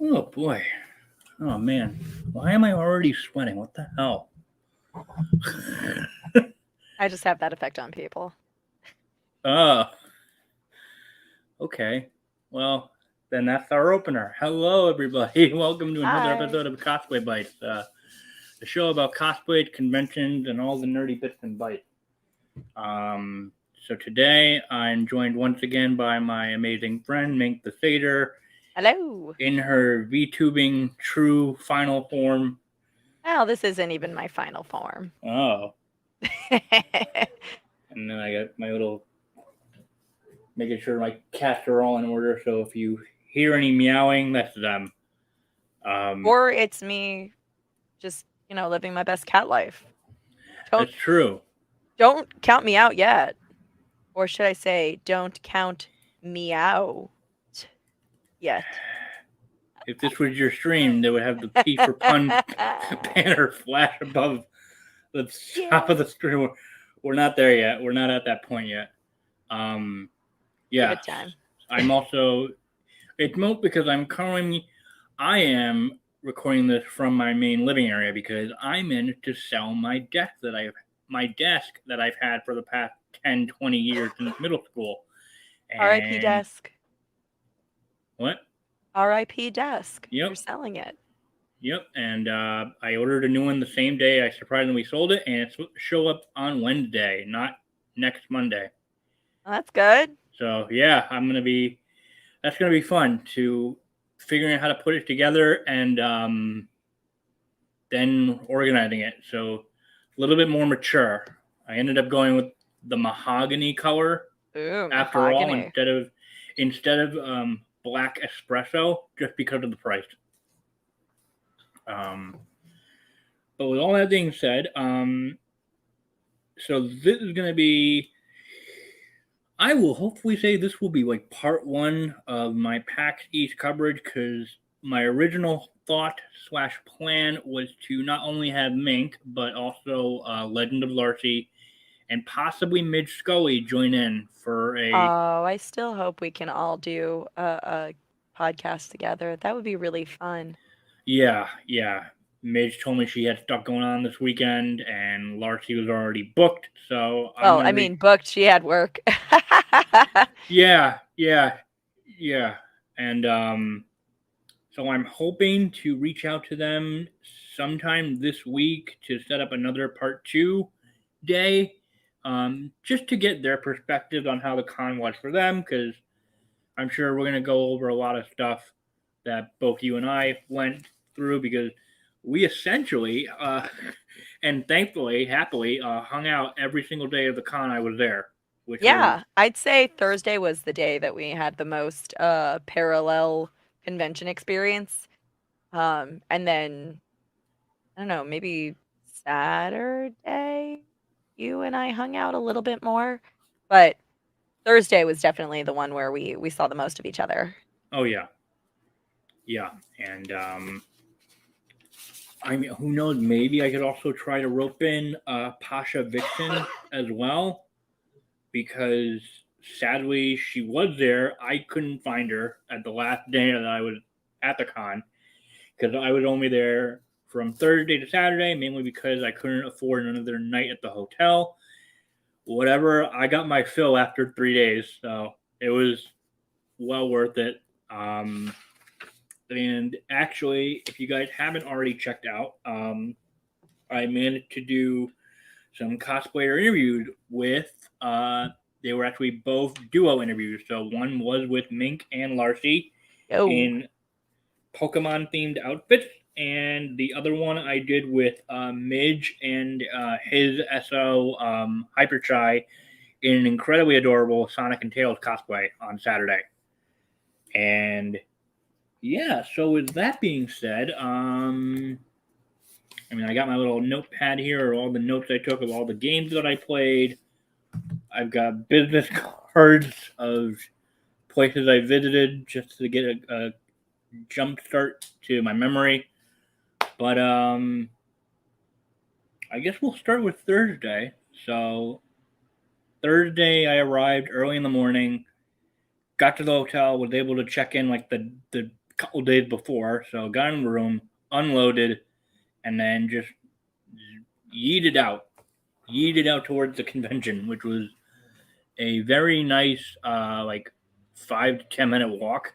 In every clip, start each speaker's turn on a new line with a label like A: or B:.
A: Oh boy. Oh man. Why am I already sweating? What the hell?
B: I just have that effect on people.
A: Oh, okay. Well, then that's our opener. Hello, everybody. Welcome to another
B: Hi.
A: episode of Cosplay Bites, the show about cosplay conventions and all the nerdy bits and bytes. Um, so today I'm joined once again by my amazing friend Mink the Satyr
B: Hello.
A: in her VTubing true final form.
B: Well, this isn't even my final form.
A: Oh, and then I got my little making sure my cats are all in order. So if you hear any meowing, that's them. Um,
B: Or it's me just, living my best cat life. Don't
A: that's true.
B: don't count me out yet. Or should I say, don't count me out yet.
A: If this was your stream, they would have the P for pun banner flash above the top of
B: Yay.
A: the stream. We're not there yet. We're not at that point yet. Um,
B: Give
A: yeah,
B: it time.
A: I'm also. It's not because I am recording this from my main living area because I'm in to sell my desk that I've had for the past 10, 20 years since middle school.
B: R.I.P.
A: And
B: desk.
A: what?
B: R.I.P. desk. You're
A: Yep.
B: selling it.
A: Yep, and I ordered a new one the same day I surprisingly sold it, and it's supposed to show up on Wednesday, not next Monday.
B: Well, that's good.
A: So yeah, that's gonna be fun to figuring out how to put it together and then organizing it. So a little bit more mature. I ended up going with the mahogany color
B: Ooh,
A: after all
B: mahogany.
A: instead of black espresso just because of the price. Um, but with all that being said, so this is going to be. I will hopefully say this will be like part one of my PAX East coverage because my original thought slash plan was to not only have Mink but also Legend of Larcy and possibly Midge Scully join in for a.
B: Oh, I still hope we can all do a podcast together. That would be really fun.
A: Yeah. Midge told me she had stuff going on this weekend and Larcy was already booked, so I'm
B: Well,
A: gonna
B: I
A: reach.
B: mean, booked, she had work.
A: Yeah, and so I'm hoping to reach out to them sometime this week to set up another part two day, just to get their perspective on how the con was for them, because I'm sure we're gonna go over a lot of stuff that both you and I went through because we essentially, and thankfully, happily, hung out every single day of the con I was there, which was.
B: Yeah, I'd say Thursday was the day that we had the most parallel convention experience. And then I don't know, maybe Saturday you and I hung out a little bit more, but Thursday was definitely the one where we saw the most of each other.
A: Oh yeah, and I mean, who knows? Maybe I could also try to rope in Pasha Vixen as well, because sadly she was there. I couldn't find her at the last day that I was at the con because I was only there from Thursday to Saturday, mainly because I couldn't afford another night at the hotel. Whatever, I got my fill after 3 days, so it was well worth it. And actually, if you guys haven't already checked out, I managed to do some cosplayer interviews with. They were actually both duo interviews. So one was with Mink and Larcy
B: Oh,
A: in Pokemon themed outfits, and the other one I did with Midge and his SO Hyper Chai in an incredibly adorable Sonic and Tails cosplay on Saturday. And yeah, so with that being said, I mean, I got my little notepad here, of all the notes I took of all the games that I played. I've got business cards of places I visited just to get a jump start to my memory. But I guess we'll start with Thursday. So Thursday, I arrived early in the morning, got to the hotel, was able to check in like the couple days before. So got in the room, unloaded, and then just yeeted out towards the convention, which was a very nice, like 5 to 10 minute walk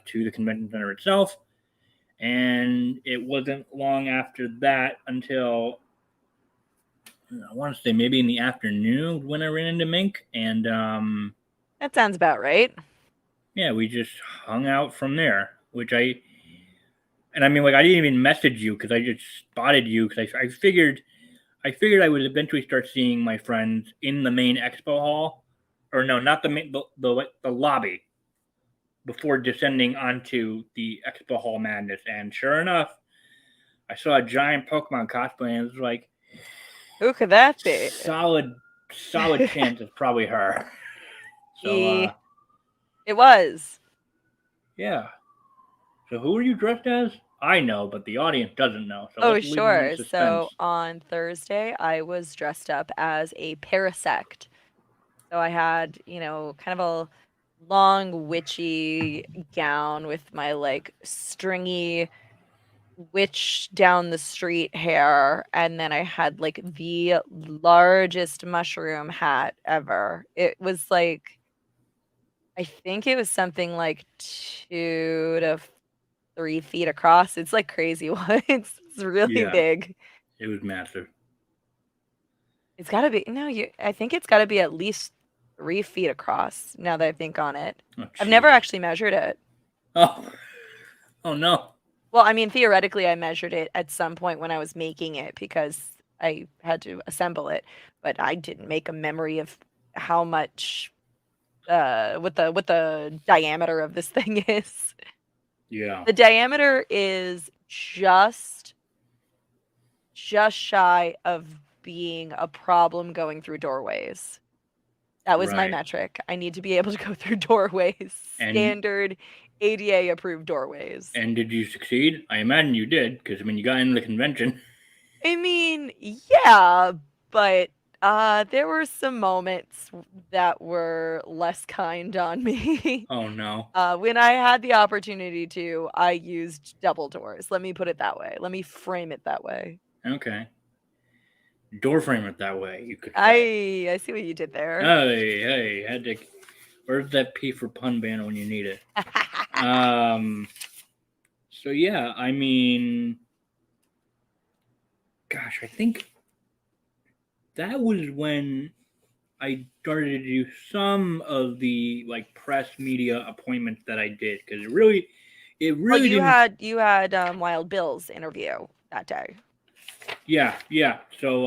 A: to the convention center itself. And it wasn't long after that until I want to say maybe in the afternoon when I ran into Mink, and
B: That sounds about right.
A: yeah, we just hung out from there. And I mean, like I didn't even message you because I just spotted you because I figured I would eventually start seeing my friends in the main expo hall, or no, not the main, the lobby before descending onto the expo hall madness. And sure enough, I saw a giant Pokemon cosplay, and it was like
B: Who could that be?
A: solid chance it's probably her. So
B: It was.
A: yeah. So who are you dressed as? I know, but the audience doesn't know. So
B: Oh,
A: let's leave them in
B: sure. So
A: suspense.
B: on Thursday, I was dressed up as a parasect. So I had, kind of a long witchy gown with my like stringy witch down the street hair, and then I had like the largest mushroom hat ever. It was like I think it was something like 2 to 3 feet across. It's like crazy. It's really
A: Yeah,
B: big.
A: it was massive.
B: It's got to be no, you. I think it's got to be at least 3 feet across. Now that I think on it,
A: Oh
B: I've never
A: Jesus.
B: actually measured it.
A: Oh, oh no.
B: Well, I mean, theoretically, I measured it at some point when I was making it because I had to assemble it, but I didn't make a memory of how much what the diameter of this thing is.
A: Yeah.
B: The diameter is just shy of being a problem going through doorways. That was my
A: Right.
B: metric. I need to be able to go through doorways,
A: And
B: standard ADA approved doorways.
A: and did you succeed? I imagine you did, because I mean you got into the convention.
B: I mean, yeah, but there were some moments that were less kind on me.
A: Oh no.
B: When I had the opportunity to, I used double doors. Let me put it that way. Let me frame it that way.
A: Okay. Door frame it that way, you could say.
B: I see what you did there.
A: Hey, had to. Where's that P for pun banner when you need it? Um. So yeah, I mean, gosh, I think that was when I started to do some of the like press media appointments that I did because it
B: Well,
A: really
B: you
A: didn't.
B: had you had Wild Bill's interview that day.
A: Yeah. So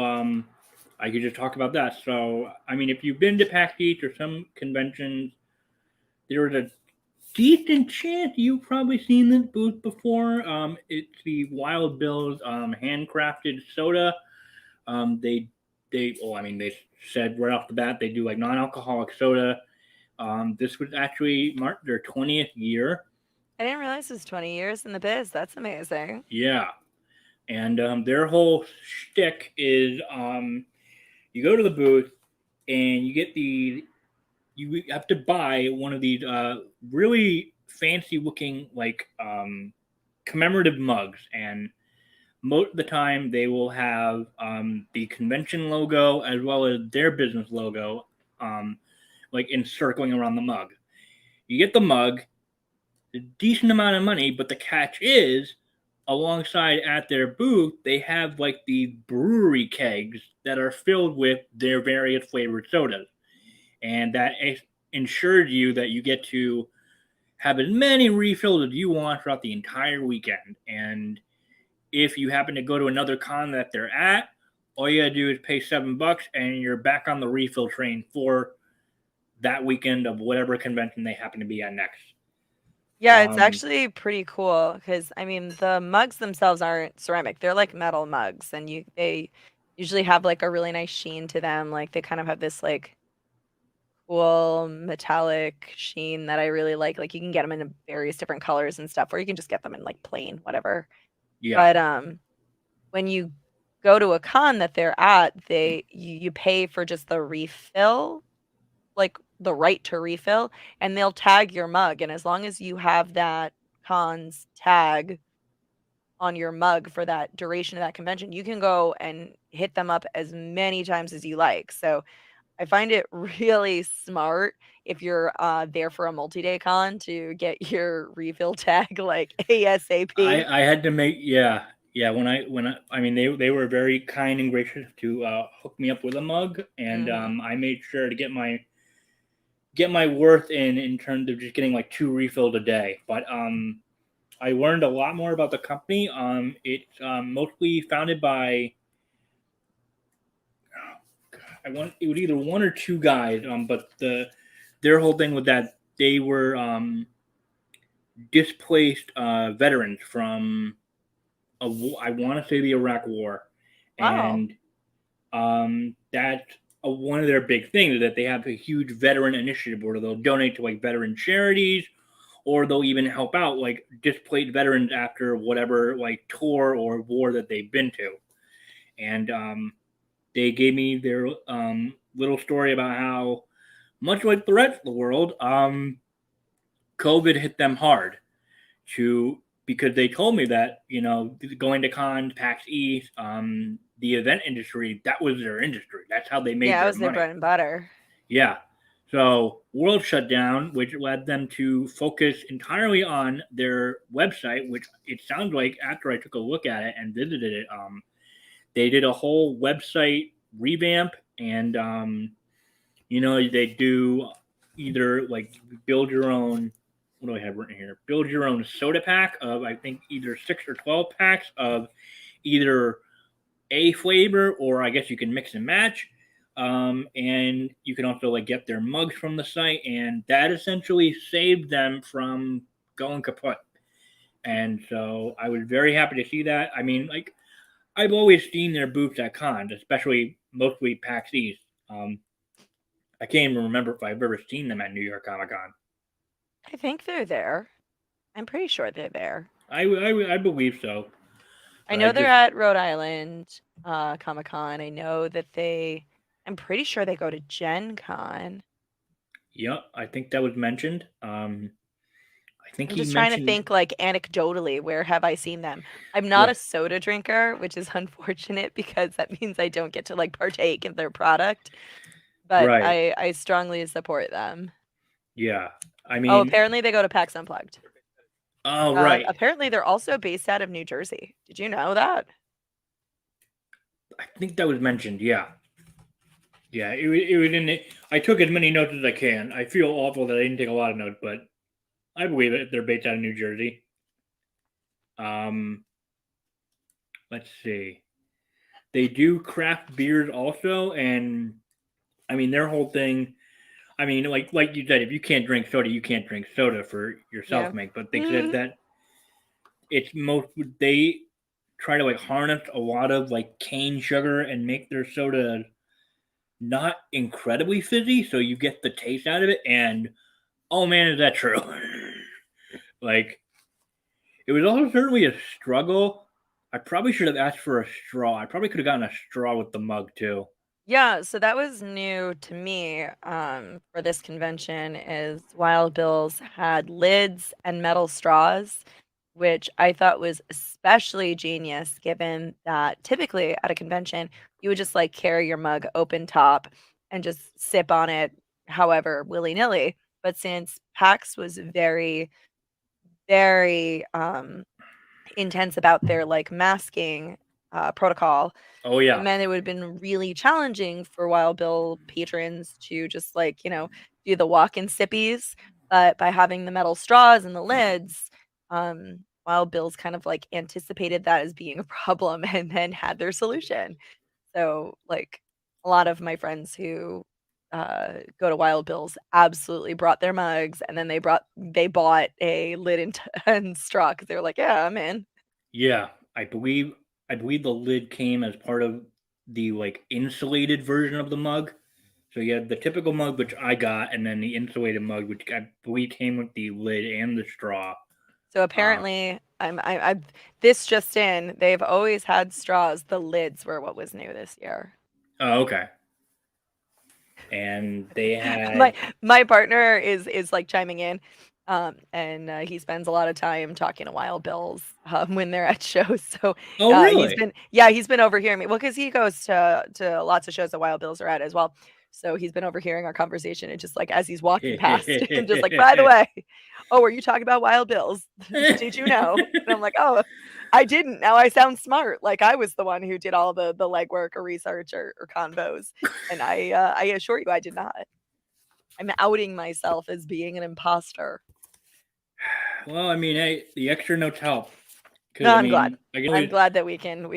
A: I could just talk about that. So I mean, if you've been to PAX East or some conventions, there was a decent chance you've probably seen this booth before. It's the Wild Bill's handcrafted soda. They said right off the bat they do like non-alcoholic soda. This was actually marked their 20th year.
B: I didn't realize it was 20 years in the biz. That's amazing.
A: Yeah, and their whole shtick is you go to the booth and you have to buy one of these really fancy looking like commemorative mugs, and most of the time they will have the convention logo as well as their business logo um, like encircling around the mug. You get the mug, a decent amount of money, but the catch is alongside at their booth they have like the brewery kegs that are filled with their various flavored sodas, and that ensures you that you get to have as many refills as you want throughout the entire weekend. And if you happen to go to another con that they're at, all you gotta do is pay $7 and you're back on the refill train for that weekend of whatever convention they happen to be at next.
B: Yeah, it's
A: Um,
B: actually pretty cool because I mean the mugs themselves aren't ceramic. They're like metal mugs and they usually have like a really nice sheen to them. Like they kind of have this like cool metallic sheen that I really like. Like you can get them in various different colors and stuff, or you can just get them in like plain, whatever.
A: yeah,
B: But when you go to a con that they're at, you pay for just the refill, like the right to refill, and they'll tag your mug. And as long as you have that con's tag on your mug for that duration of that convention, you can go and hit them up as many times as you like. So I find it really smart if you're there for a multi-day con to get your refill tag like ASAP.
A: I had to make yeah I mean they were very kind and gracious to hook me up with a mug, and
B: Hmm.
A: I made sure to get my worth in terms of just getting like two refills a day. But I learned a lot more about the company. It's mostly founded by it was either one or two guys. But their whole thing was that they were displaced veterans from I want to say the Iraq War,
B: Wow.
A: and that's one of their big things is that they have a huge veteran initiative where they'll donate to like veteran charities, or they'll even help out like displaced veterans after whatever like tour or war that they've been to. And they gave me their little story about how, much like the rest of the world, COVID hit them hard to because they told me that going to cons, PAX East, the event industry, that was their industry. That's how they made
B: Yeah, it
A: their
B: was their
A: money.
B: bread and butter.
A: Yeah. So world shut down, which led them to focus entirely on their website, which it sounds like after I took a look at it and visited it, they did a whole website revamp, and they do either like build your own. What do I have written here? Build your own soda pack of I think either 6 or 12 packs of either a flavor, or I guess you can mix and match. And you can also like get their mugs from the site, and that essentially saved them from going kaput. And so I was very happy to see that. I mean, like I've always seen their booths at cons, especially mostly PAX East. I can't even remember if I've ever seen them at New York Comic Con.
B: I think they're there. I'm pretty sure they're there.
A: I believe so,
B: I
A: but I
B: know they're
A: just
B: at Rhode Island Comic Con. I know that I'm pretty sure they go to Gen Con.
A: yeah, I think that was mentioned. I think
B: I'm
A: he
B: just trying to
A: mentioned
B: think like anecdotally, where have I seen them? I'm not a
A: right,
B: soda drinker, which is unfortunate because that means I don't get to like partake in their product, but
A: right,
B: I strongly support them.
A: yeah. I
B: Oh,
A: mean,
B: apparently they go to PAX Unplugged.
A: oh right,
B: Apparently they're also based out of New Jersey. Did you know that?
A: I think that was mentioned. Yeah, yeah. It was in it. I took as many notes as I can. I feel awful that I didn't take a lot of notes, but I believe it. They're based out of New Jersey. Um, let's see. They do craft beers also, and I mean their whole thing. I mean, like you said, if you can't drink soda, you can't drink soda for yourself,
B: Yeah.
A: Mink. But they said that it's most they try to like harness a lot of like cane sugar and make their soda not incredibly fizzy, so you get the taste out of it. And oh man, is that true? Like it was also certainly a struggle. I probably should have asked for a straw. I probably could have gotten a straw with the mug too.
B: Yeah, so that was new to me for this convention is Wild Bill's had lids and metal straws, which I thought was especially genius given that typically at a convention you would just like carry your mug open top and just sip on it however willy-nilly. But since PAX was very intense about their like masking protocol,
A: Oh
B: it
A: yeah,
B: meant it would have been really challenging for Wild Bill patrons to just like, do the walk-in sippies. But by having the metal straws and the lids, Wild Bill's kind of like anticipated that as being a problem and then had their solution. So like a lot of my friends who go to Wild Bill's absolutely brought their mugs and then they bought a lid and, and straw because they were like, yeah, I'm in.
A: yeah. I believe the lid came as part of the like insulated version of the mug. So you had the typical mug, which I got, and then the insulated mug, which I believe came with the lid and the straw.
B: So
A: Uh,
B: apparently, I'm this just in. They've always had straws. The lids were what was new this year.
A: oh, okay. and they
B: my
A: had.
B: my partner is like chiming in, and he spends a lot of time talking to Wild Bills when they're at shows. So
A: Oh,
B: he's
A: really?
B: been he's been overhearing me. Well, because he goes to lots of shows that Wild Bills are at as well. So he's been overhearing our conversation and just like as he's walking past and just like, by the way, oh, are you talking about Wild Bills? Did you know? And I'm like, oh, I didn't. Now I sound smart. Like I was the one who did all the legwork or research or convos. And I assure you, I did not. I'm outing myself as being an imposter.
A: Well, I mean, hey, the extra notes help because
B: No,
A: I
B: I'm glad.
A: mean, I can
B: I'm
A: always.
B: glad that we can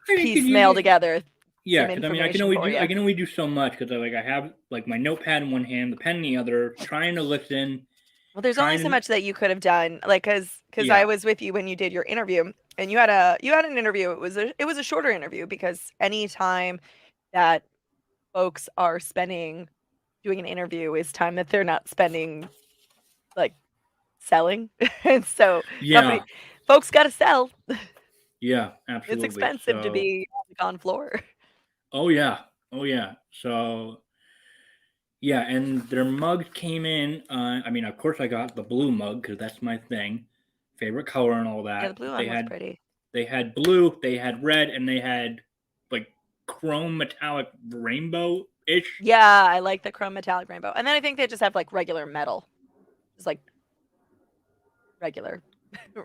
A: I could use
B: piecemeal
A: it.
B: together
A: Yeah,
B: some
A: because I mean,
B: information for
A: I
B: you.
A: can only do so much because I have like my notepad in one hand, the pen in the other, trying to listen,
B: Well, there's only
A: trying
B: so
A: to.
B: much that you could have done, like because I
A: Yeah,
B: was with you when you did your interview, and you had an interview. It was a shorter interview because any time that folks are spending doing an interview is time that they're not spending like selling, and so
A: yeah,
B: company folks got to sell.
A: yeah,
B: It's
A: absolutely.
B: expensive to
A: So,
B: be on floor.
A: oh yeah, oh yeah. So yeah, and their mugs came in. I mean, of course, I got the blue mug because that's my thing, favorite color and all
B: Yeah, the
A: that.
B: blue
A: But
B: one was pretty.
A: they had blue, they had red, and they had like chrome metallic rainbow ish
B: Yeah, I like the chrome metallic rainbow. And then I think they just have like regular metal. Just like regular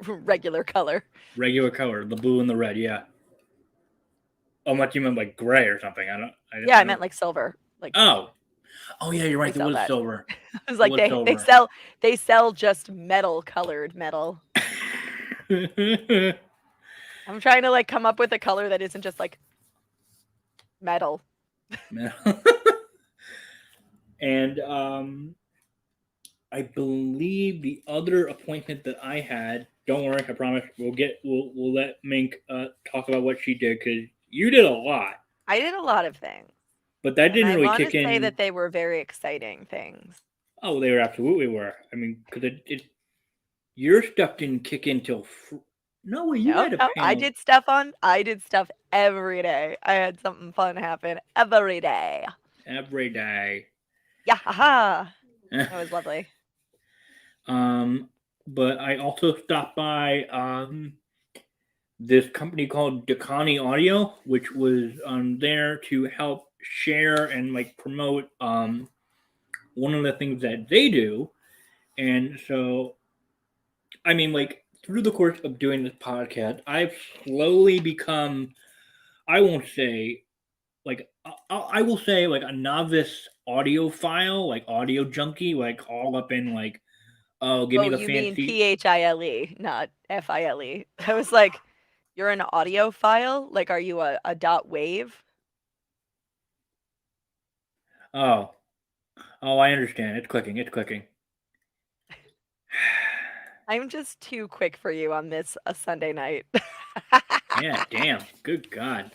B: regular color.
A: regular color, the blue and the red. Yeah. Oh, much you meant like gray or something?
B: Yeah,
A: I
B: I meant
A: don't.
B: like silver. Like
A: Oh, oh yeah, you're
B: they
A: right. There
B: sell
A: was
B: that.
A: silver.
B: I was
A: There
B: like
A: was
B: they
A: silver.
B: sell just metal colored metal. I'm trying to like come up with a color that isn't just like metal.
A: And I believe the other appointment that I had. Don't worry, I promise. We'll let Mink talk about what she did because you did a lot,
B: I did a lot of things.
A: but that
B: And
A: didn't
B: I
A: really
B: want to
A: kick
B: say
A: in.
B: that they were very exciting things.
A: Oh, they were absolutely were. I mean, because your stuff didn't kick in till. No, you
B: No,
A: had a
B: no,
A: panel
B: I did stuff every day. I had something fun happen every day.
A: every day.
B: Yeah, haha. That was lovely.
A: um, but I also stopped by this company called Dakani Audio, which was there to help share and like promote one of the things that they do. And so, I mean, like through the course of doing this podcast, I've slowly become, I won't say like, I will say like a novice audiophile, like audio junkie, like all up in like, oh, give me
B: Oh,
A: the
B: you mean
A: fancy.
B: PHILE, not FILE. I was like, you're an audio file? Like, are you a dot wave?
A: Oh, oh, I understand. It's clicking. It's clicking.
B: I'm just too quick for you on this a Sunday night.
A: Yeah, damn. Good God.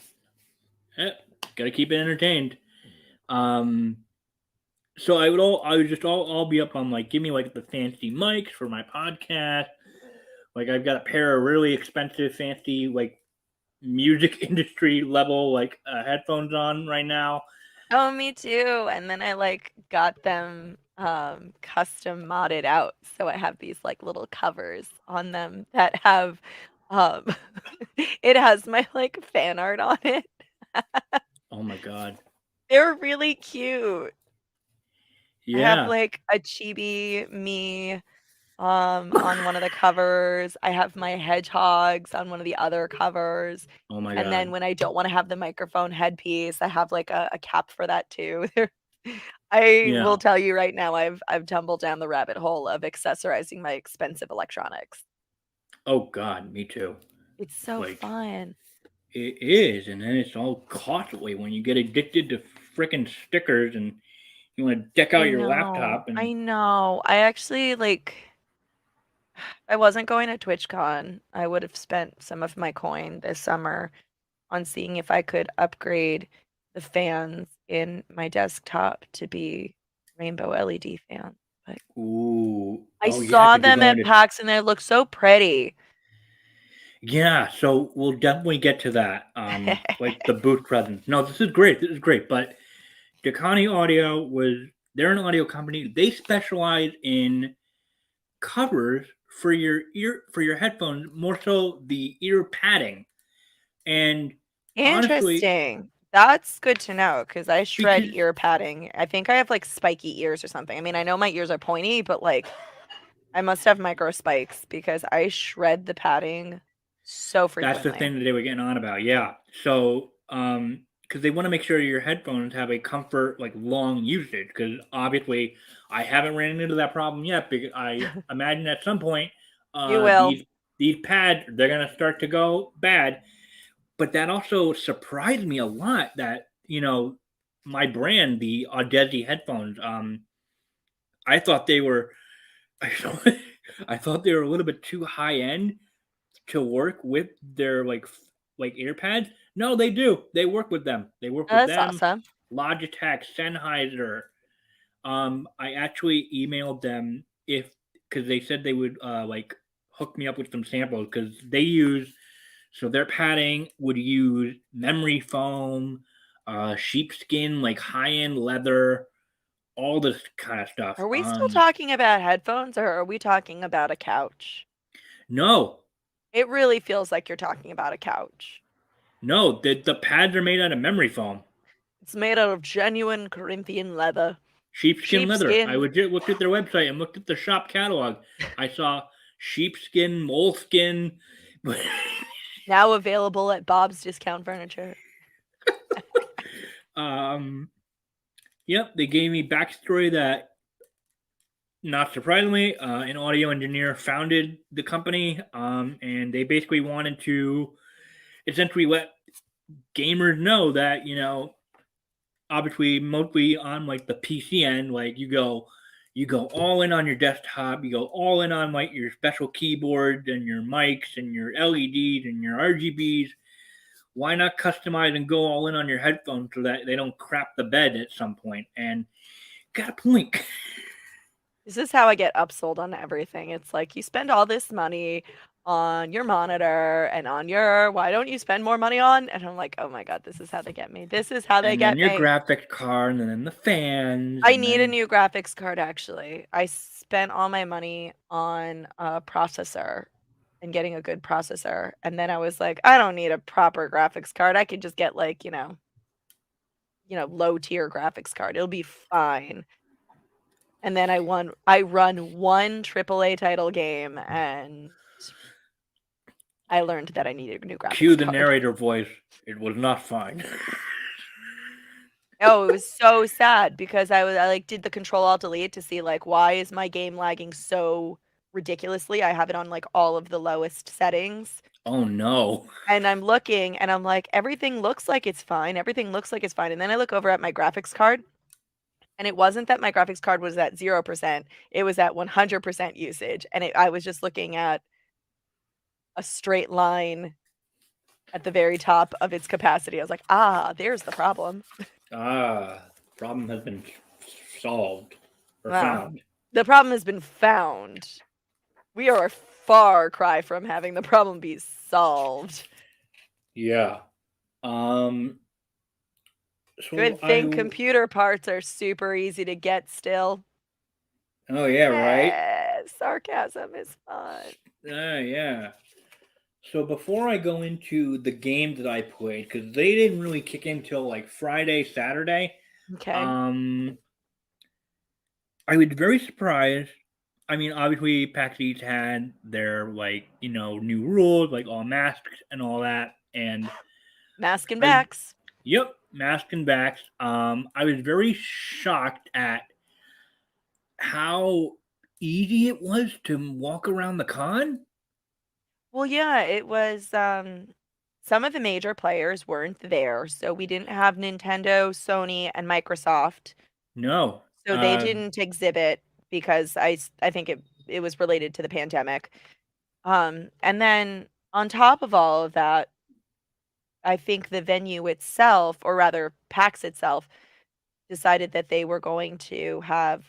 A: Eh, gotta keep it entertained. Um, so I would just all be up on like, give me like the fancy mics for my podcast. Like I've got a pair of really expensive, fancy like music industry level like headphones on right now.
B: Oh, me too. And then I like got them custom modded out. So I have these like little covers on them that have um it has my like fan art on it.
A: Oh my God.
B: They're really cute. I have
A: Yeah.
B: like a chibi me on one of the covers. I have my hedgehogs on one of the other covers.
A: Oh my
B: And then
A: God.
B: when I don't want to have the microphone headpiece, I have like a cap for that too. I
A: Yeah.
B: will tell you right now, I've tumbled down the rabbit hole of accessorizing my expensive electronics.
A: Oh God. Me too.
B: It's so
A: Like
B: fun.
A: it is, and then it's all costly when you get addicted to freaking stickers and you want to deck out
B: I
A: your
B: know.
A: laptop and
B: I know. I actually like I wasn't going to TwitchCon. I would have spent some of my coin this summer on seeing if I could upgrade the fans in my desktop to be rainbow LED fans. But
A: ooh,
B: I
A: oh yeah,
B: saw
A: because you're
B: them
A: going
B: at
A: to.
B: PAX and they look so pretty.
A: Yeah, so we'll definitely get to that. Like the booth presence. No, this is great. This is great. But Decani Audio they're an audio company. They specialize in covers for your headphones, more so the ear padding. And honestly,
B: Interesting. That's good to know because I shred
A: because
B: ear padding. I think I have like spiky ears or something. I mean, I know my ears are pointy, but like I must have micro spikes because I shred the padding so
A: that's the
B: frequently.
A: thing that they were getting on about. Yeah. So, because they want to make sure your headphones have a comfort, like long usage. Because obviously, I haven't ran into that problem yet. Because I imagine at some point,
B: You will.
A: these pads they're gonna start to go bad. But that also surprised me a lot. That my brand, the Audezi headphones, I thought they were, I thought, I thought they were a little bit too high end to work with their like ear pads. No, they do. They work with them. They work
B: Oh,
A: with
B: that's
A: them.
B: awesome.
A: Logitech, Sennheiser. I actually emailed them if because they said they would like hook me up with some samples because they use so their padding would use memory foam, sheepskin, like high end leather, all this kind of stuff.
B: Are we still talking about headphones or are we talking about a couch?
A: No,
B: It really feels like you're talking about a couch.
A: no, the pads are made out of memory foam.
B: It's made out of genuine Corinthian leather.
A: Sheepskin leather. I
B: Sheepskin,
A: legit looked at their website and looked at the shop catalog. I saw sheepskin, moleskin.
B: now available at Bob's Discount Furniture.
A: um, yep, they gave me backstory that, not surprisingly, an audio engineer founded the company, and they basically wanted to essentially let gamers know that obviously mostly on like the PC end, like you go all in on your desktop, you go all in on like your special keyboard and your mics and your LEDs and your RGBs. Why not customize and go all in on your headphones so that they don't crap the bed at some point? And got a point.
B: This is how I get upsold on everything. It's like you spend all this money on your monitor and on your why don't you spend more money on? And I'm like, oh my God, this is how they get me. This is how they
A: And then
B: get
A: your
B: me.
A: graphics card, and then the fans,
B: I
A: and
B: need a
A: then
B: new graphics card actually. I spent all my money on a processor and getting a good processor. And then I was like, I don't need a proper graphics card. I could just get like, low tier graphics card. It'll be fine. And then I run one AAA title game and I learned that I needed a new
A: cue
B: graphics
A: the
B: card.
A: narrator voice. It was not fine.
B: Oh, it was so sad because I like did the control alt delete to see like why is my game lagging so ridiculously. I have it on like all of the lowest settings.
A: Oh no.
B: And I'm looking and I'm like everything looks like it's fine. Everything looks like it's fine. And then I look over at my graphics card and it wasn't that my graphics card was at 0%. It was at 100% usage and I was just looking at a straight line at the very top of its capacity. I was like, "Ah, there's the problem."
A: Problem has been solved or
B: Wow.
A: found.
B: The problem has been found. We are a far cry from having the problem be solved.
A: Yeah. Um. So
B: Good
A: I.
B: thing computer parts are super easy to get still.
A: Oh yeah, right.
B: Sarcasm is fun.
A: Yeah. So before I go into the game that I played, because they didn't really kick in till like Friday, Saturday.
B: Okay.
A: Um. I was very surprised. I mean, obviously, PAX East had their new rules, like all masks and all that, and
B: Mask and
A: I was
B: backs.
A: yep, mask and backs. I was very shocked at how easy it was to walk around the con.
B: Well, yeah, it was some of the major players weren't there, so we didn't have Nintendo, Sony, and Microsoft.
A: No,
B: So they didn't exhibit because I think it was related to the pandemic. And then on top of all of that, I think the venue itself, or rather PAX itself, decided that they were going to have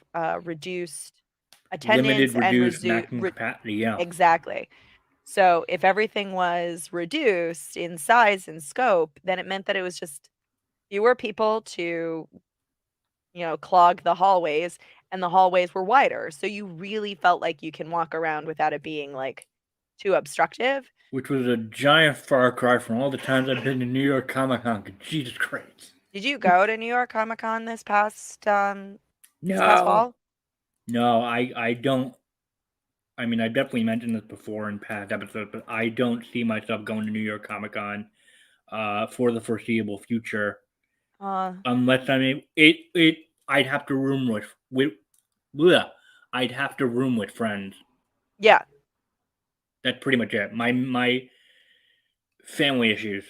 B: reduced attendance
A: limited,
B: and
A: reduced maximum capacity. Yeah.
B: exactly. So if everything was reduced in size and scope, then it meant that it was just fewer people to clog the hallways, and the hallways were wider. So you really felt like you can walk around without it being like too obstructive.
A: Which was a giant far cry from all the times I've been to New York Comic Con. Jesus Christ.
B: Did you go to New York Comic Con this past
A: No.
B: fall?
A: No, I don't. I mean, I definitely mentioned this before in past episodes, but I don't see myself going to New York Comic Con for the foreseeable future,
B: Uh,
A: unless I mean it. I'd have to room with bleh, I'd have to room with friends.
B: yeah,
A: That's pretty much it. My family issues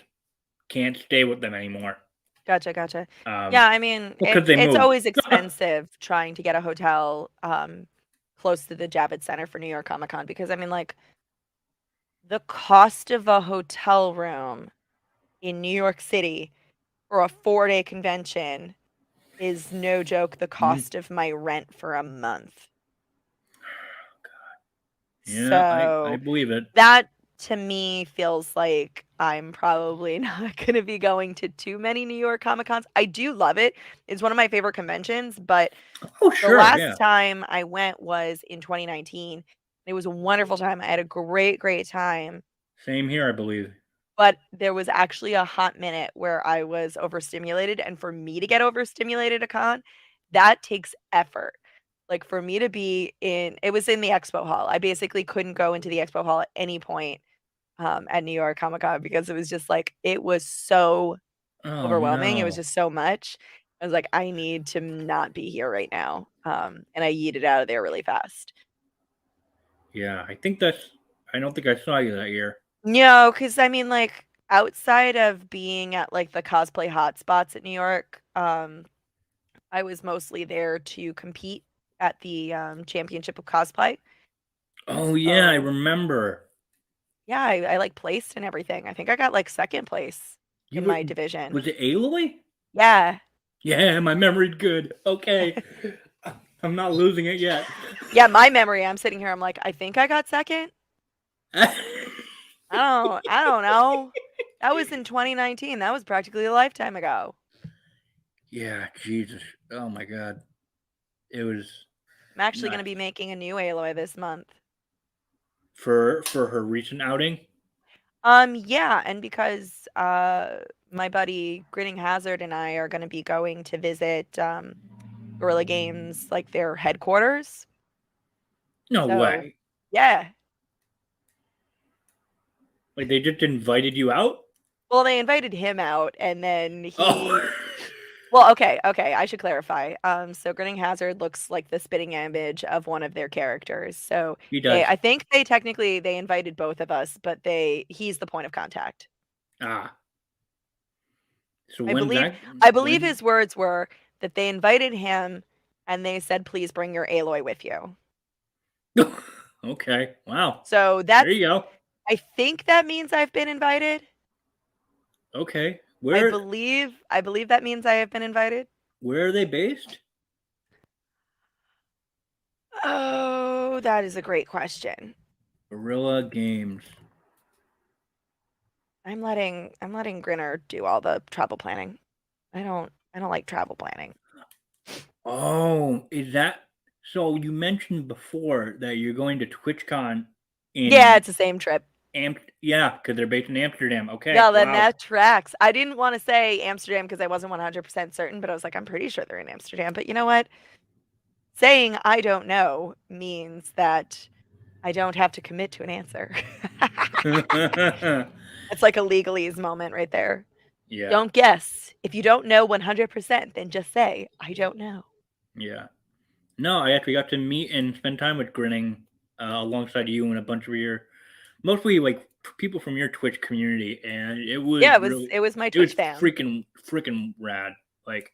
A: can't stay with them anymore.
B: gotcha.
A: Um,
B: Yeah, I mean,
A: because they
B: it's
A: moved.
B: always expensive trying to get a hotel close to the Javits Center for New York Comic Con because I mean, like, the cost of a hotel room in New York City for a 4-day convention is no joke the
A: Mhm.
B: cost of my rent for a month.
A: Yeah, I
B: So
A: believe it.
B: that to me feels like I'm probably not going to be going to too many New York Comic Cons. I do love it. It's one of my favorite conventions, but
A: Oh
B: the
A: sure,
B: last
A: yeah.
B: time I went was in 2019. It was a wonderful time. I had a great time.
A: Same here, I believe.
B: But there was actually a hot minute where I was overstimulated, and for me to get overstimulated a con, that takes effort. Like, for me to be in it was in the expo hall. I basically couldn't go into the expo hall at any point, at New York Comic Con because it was just, like it was so
A: Oh
B: overwhelming, it was
A: no.
B: just so much. I was like, "I need to not be here right now," and I yeeted out of there really fast.
A: Yeah, I think that's. I don't think I saw you that year.
B: No, because I mean, like, outside of being at, like, the cosplay hotspots at New York, I was mostly there to compete at the, championship of cosplay.
A: Oh yeah, I
B: So,
A: remember.
B: yeah, I, like, placed and everything. I think I got, like, 2nd place
A: You
B: in
A: were.
B: my division.
A: Was it Aloy?
B: Yeah.
A: Yeah, my memory's good. Okay, I'm not losing it yet.
B: Yeah, my memory, I'm sitting here, I'm like, "I think I got 2nd?" I don't know. That was in 2019, that was practically a lifetime ago.
A: Yeah, Jesus. Oh my God, it was
B: I'm actually gonna
A: nuts
B: be making a new Aloy this month.
A: for her recent outing.
B: Yeah, and because, my buddy Grinning Hazard and I are gonna be going to visit, Guerrilla Games, like, their headquarters.
A: No
B: So,
A: way.
B: yeah.
A: Like they just invited you out.
B: Well, they invited him out, and then
A: Oh,
B: he well, okay, I should clarify. So Grinning Hazard looks like the spitting image of one of their characters. So
A: he
B: they
A: does.
B: I think they technically they invited both of us, but he's the point of contact.
A: Ah, so
B: I
A: when's
B: believe
A: that?
B: I believe
A: When?
B: his words were that they invited him and they said, "Please bring your Aloy with you."
A: Okay. Wow.
B: So
A: There you go.
B: I think that means I've been invited.
A: Okay.
B: I believe that means I have been invited.
A: Where are they based?
B: Oh, that is a great question.
A: Guerrilla Games.
B: I'm letting Grinner do all the travel planning. I don't like travel planning.
A: Oh, is that so? You mentioned before that you're going to TwitchCon
B: Yeah,
A: in
B: it's the same trip.
A: Yeah, because they're based in Amsterdam. Okay.
B: Yeah, then
A: Wow.
B: that tracks. I didn't want to say Amsterdam because I wasn't 100% certain, but I was like, I'm pretty sure they're in Amsterdam. But you know what? Saying I don't know means that I don't have to commit to an answer. It's like a legalese moment right there.
A: Yeah.
B: Don't guess. If you don't know 100%, then just say, I don't know.
A: Yeah. No, I actually got to meet and spend time with Grinning alongside you and a bunch of your, mostly like people from your Twitch community, and it
B: Yeah,
A: was really,
B: it was my
A: it was
B: Twitch fam.
A: freaking rad. Like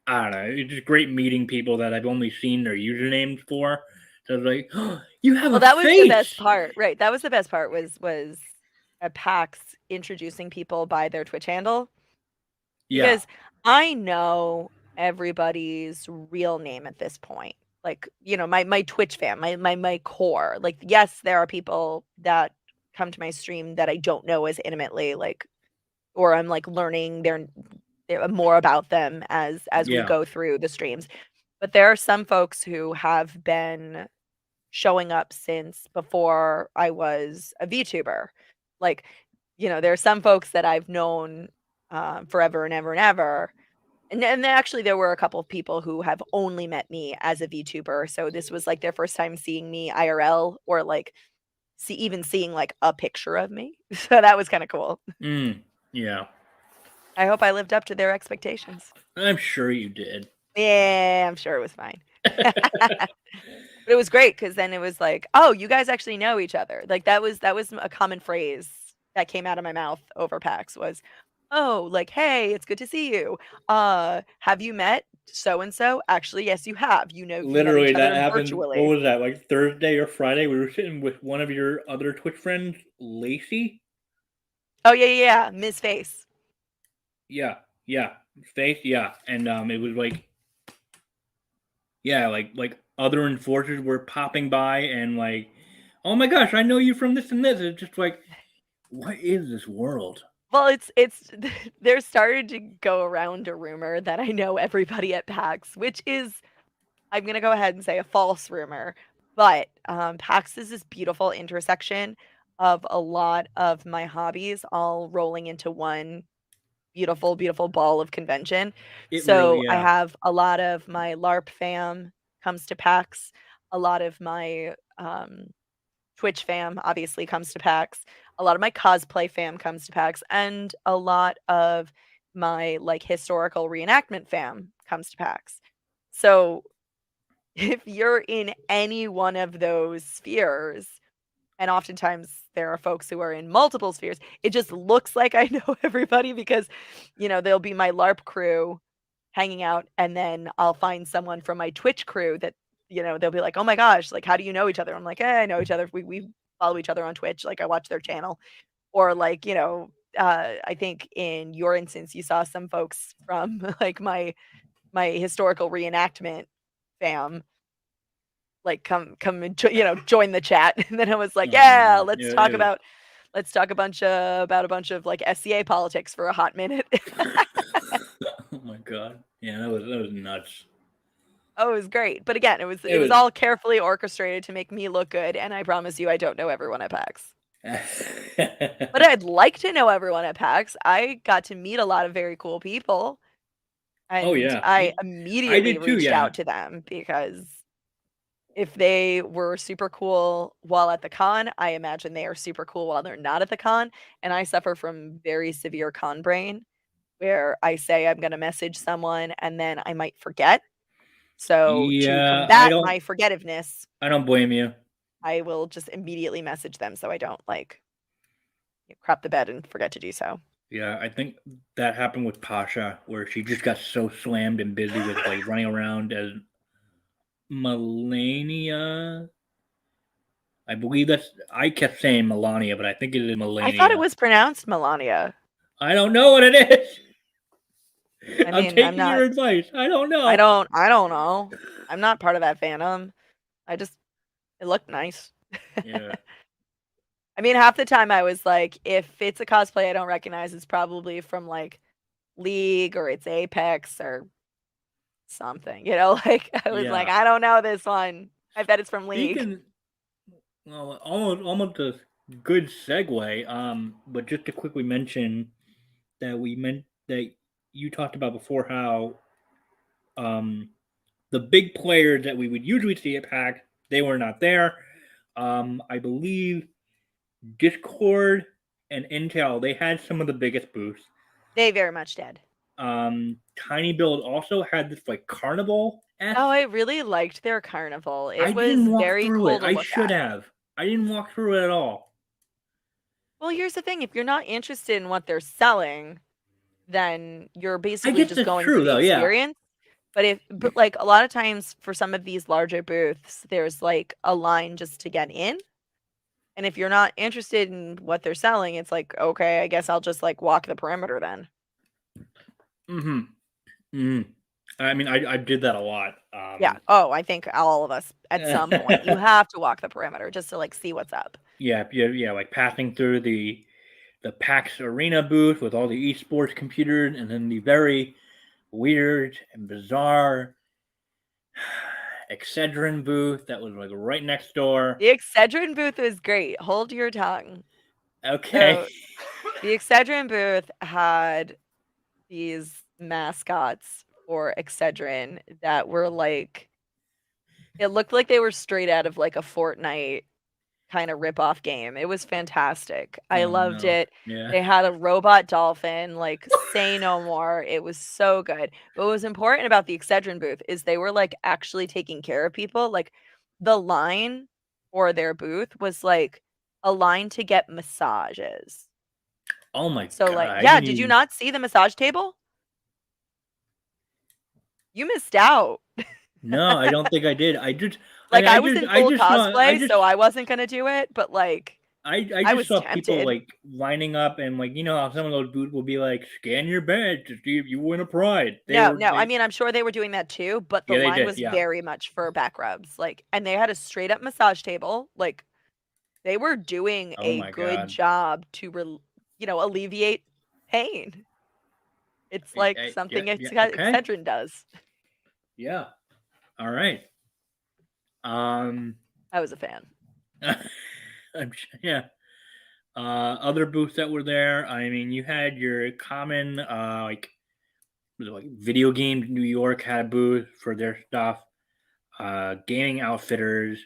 A: I don't know, it's just great meeting people that I've only seen their usernames for. So I was like, oh, you have
B: Well,
A: a
B: that was the best
A: face.
B: part, right? That was the best part was at PAX introducing people by their Twitch handle
A: Yeah.
B: because I know everybody's real name at this point. Like, my Twitch fam, my core. Like, yes, there are people that come to my stream that I don't know as intimately, like, or I'm like learning their more about them as we
A: Yeah.
B: go through the streams. But there are some folks who have been showing up since before I was a VTuber. Like, there are some folks that I've known forever and ever and ever. And actually, there were a couple of people who have only met me as a VTuber. So this was like their first time seeing me IRL, or like even seeing like a picture of me. So that was kind of cool.
A: Yeah.
B: I hope I lived up to their expectations.
A: I'm sure you did.
B: Yeah, I'm sure it was fine. But it was great because then it was like, oh, you guys actually know each other. Like that was a common phrase that came out of my mouth over PAX was, oh, like, hey, it's good to see you. Have you met so and so? Actually, yes, you have. You've met
A: Literally,
B: each
A: that
B: other
A: happened. What
B: virtually.
A: was that? Like Thursday or Friday? We were sitting with one of your other Twitch friends, Lacey.
B: Oh yeah, yeah, yeah. Ms. Face.
A: Yeah, yeah, Faith. Yeah, and it was like, yeah, like other enforcers were popping by and like, oh my gosh, I know you from this and this. It's just like, what is this world?
B: Well, it's there started to go around a rumor that I know everybody at PAX, which is, I'm gonna go ahead and say, a false rumor. But PAX is this beautiful intersection of a lot of my hobbies all rolling into one beautiful, beautiful ball of convention.
A: It really,
B: So I
A: yeah,
B: have a lot of my LARP fam comes to PAX, a lot of my Twitch fam obviously comes to PAX, a lot of my cosplay fam comes to PAX, and a lot of my like historical reenactment fam comes to PAX. So if you're in any one of those spheres, and oftentimes there are folks who are in multiple spheres, it just looks like I know everybody because, there'll be my LARP crew hanging out, and then I'll find someone from my Twitch crew that, they'll be like, "Oh my gosh, like, how do you know each other?" I'm like, I know each other. We follow each other on Twitch. Like, I watch their channel." Or like, I think in your instance, you saw some folks from like my historical reenactment fam like come and join the chat. And then I was like,
A: oh
B: yeah,
A: man,
B: let's
A: yeah,
B: talk
A: it was.
B: about a bunch of like SCA politics for a hot minute.
A: Oh my god, yeah, that was nuts.
B: Oh, it was great. But again, it was
A: It
B: it was
A: was.
B: all carefully orchestrated to make me look good, and I promise you I don't know everyone at PAX. But I'd like to know everyone at PAX. I got to meet a lot of very cool people,
A: Oh
B: and
A: yeah,
B: I
A: I
B: immediately
A: did too.
B: reached
A: Yeah,
B: out to them because if they were super cool while at the con, I imagine they are super cool while they're not at the con. And I suffer from very severe con brain where I say I'm going to message someone and then I might forget. So to
A: yeah. I
B: combat
A: don't.
B: my forgettiveness,
A: I don't blame you.
B: I will just immediately message them so I don't like crap the bed and forget to do so.
A: Yeah, I think that happened with Pasha, where she just got so slammed and busy with like running around as Melania. I believe that's. I kept saying Melania, but I think it is
B: I thought it
A: Melania.
B: was pronounced Melania.
A: I don't know what it is.
B: I
A: I'm
B: mean,
A: taking your advice. I don't know.
B: I don't know. I'm not part of that fandom. I just it looked nice.
A: Yeah,
B: I mean, half the time I was like, if it's a cosplay I don't recognize, it's probably from like League or it's Apex or something. Like I was like,
A: yeah.
B: I don't know this one. I bet it's from League.
A: Speaking, well, almost a good segue. But just to quickly mention that we meant that you talked about before how um the big players that we would usually see at PAX, they were not there. I believe Discord and Intel, they had some of the biggest booths.
B: They very much did.
A: Tiny Build also had this like carnival
B: Oh,
A: esque.
B: I really liked their carnival.
A: I
B: It was
A: didn't walk
B: very
A: through
B: cool
A: it.
B: to
A: I
B: look
A: should
B: at.
A: have. I didn't walk through it at all.
B: Well, here's the thing, if you're not interested in what they're selling, then you're
A: I
B: basically
A: guess
B: just
A: that's
B: going for
A: true
B: the
A: though. Yeah.
B: experience. But like a lot of times for some of these larger booths, there's like a line just to get in. And if you're not interested in what they're selling, it's like, okay, I guess I'll just like walk the perimeter then.
A: Mm-hmm. Mm-hmm. I mean, I did that a lot.
B: Yeah. Oh, I think all of us at some point, you have to walk the perimeter just to like see what's up.
A: Yeah, yeah, yeah. Like passing through the PAX Arena booth with all the esports computers, and then the very weird and bizarre Excedrin booth that was like right next door.
B: The Excedrin booth was great. Hold your tongue.
A: Okay.
B: So the Excedrin booth had these mascots for Excedrin that were like it looked like they were straight out of like a Fortnite kind of rip-off game. It was fantastic. I
A: Oh
B: loved
A: no.
B: it.
A: Yeah.
B: They had a robot dolphin, like say no more. It was so good. But what was important about the Excedrin booth is they were like actually taking care of people. Like the line for their booth was like a line to get massages.
A: Oh my
B: So
A: god.
B: like,
A: I
B: yeah,
A: didn't
B: did you
A: even.
B: not see the massage table? You missed out.
A: No, I don't think I did. I just. I
B: Like
A: mean,
B: I was in
A: I
B: full
A: just saw.
B: cosplay, so I wasn't gonna do it, but like
A: I
B: I
A: just
B: was
A: saw people
B: tempted.
A: like lining up and like how some of those booths will be like scan your badge to see if you win a pride. They
B: No,
A: were
B: no. I
A: they
B: mean, I'm sure they were doing that too, but the
A: yeah they
B: line
A: did
B: was
A: yeah.
B: very much for back rubs. Like, and they had a straight up massage table. Like, they were doing
A: Oh
B: a
A: my
B: good
A: god.
B: job to, alleviate pain. It's like
A: Yeah
B: something
A: yeah okay
B: Excedrin does.
A: yeah all right um
B: I was a fan.
A: yeah other booths that were there. I mean, you had your common like was it like video games. New York had a booth for their stuff. Gaming outfitters.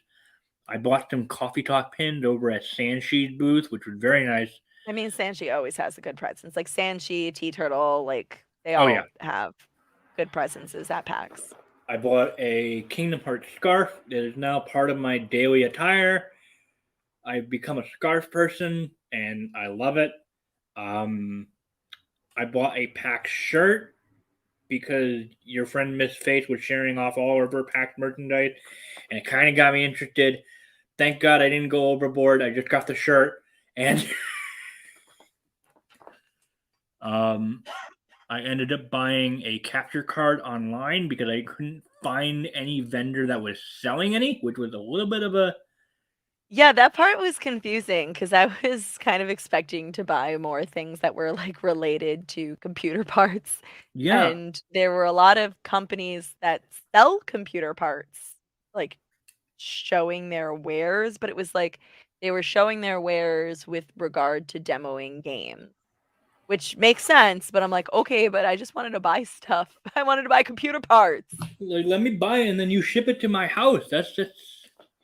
A: I bought some coffee talk pins over at Sanshi's booth, which was very nice.
B: I mean, Sanshi always has a good presence. Like Sanshi, Tea Turtle, like they
A: Oh yeah,
B: all have good presences at PAX.
A: I bought a Kingdom Hearts scarf that is now part of my daily attire. I've become a scarf person, and I love it. Um, I bought a PAX shirt because your friend Miss Faith was sharing off all of her PAX merchandise, and it kind of got me interested. Thank God I didn't go overboard. I just got the shirt, and um, I ended up buying a capture card online because I couldn't find any vendor that was selling any, which was a little bit of a
B: Yeah, that part was confusing because I was kind of expecting to buy more things that were like related to computer parts.
A: yeah.
B: And there were a lot of companies that sell computer parts, like showing their wares, but it was like they were showing their wares with regard to demoing games, which makes sense. But I'm like, okay, but I just wanted to buy stuff. I wanted to buy computer parts.
A: Like, let me buy it and then you ship it to my house. That's just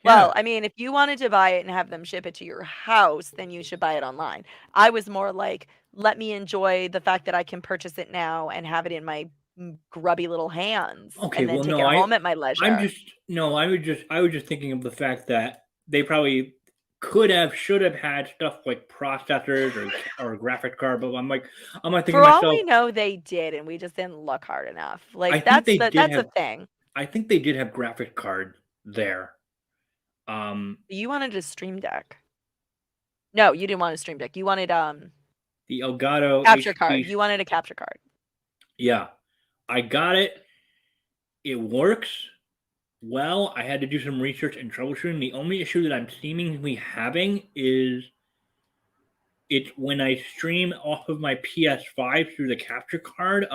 A: yeah.
B: Well, I mean, if you wanted to buy it and have them ship it to your house, then you should buy it online. I was more like, let me enjoy the fact that I can purchase it now and have it in my grubby little hands
A: Okay,
B: and then
A: well
B: take
A: no,
B: it home at my
A: I'm
B: leisure.
A: just no, I was just thinking of the fact that they probably could have should have had stuff like processors or graphic card, but I'm like thinking to
B: For all
A: myself,
B: we know, they did, and we just didn't look hard enough.
A: I
B: Like
A: think they did
B: that's a
A: have
B: thing.
A: I think they did have graphic card there. Um
B: You wanted a stream deck. No, you didn't want a stream deck. You wanted
A: the Elgato
B: capture card.
A: HP.
B: You wanted a capture card.
A: Yeah. I got it. It works well. I had to do some research and troubleshooting. The only issue that I'm seemingly having is it's when I stream off of my PS5 through the capture card.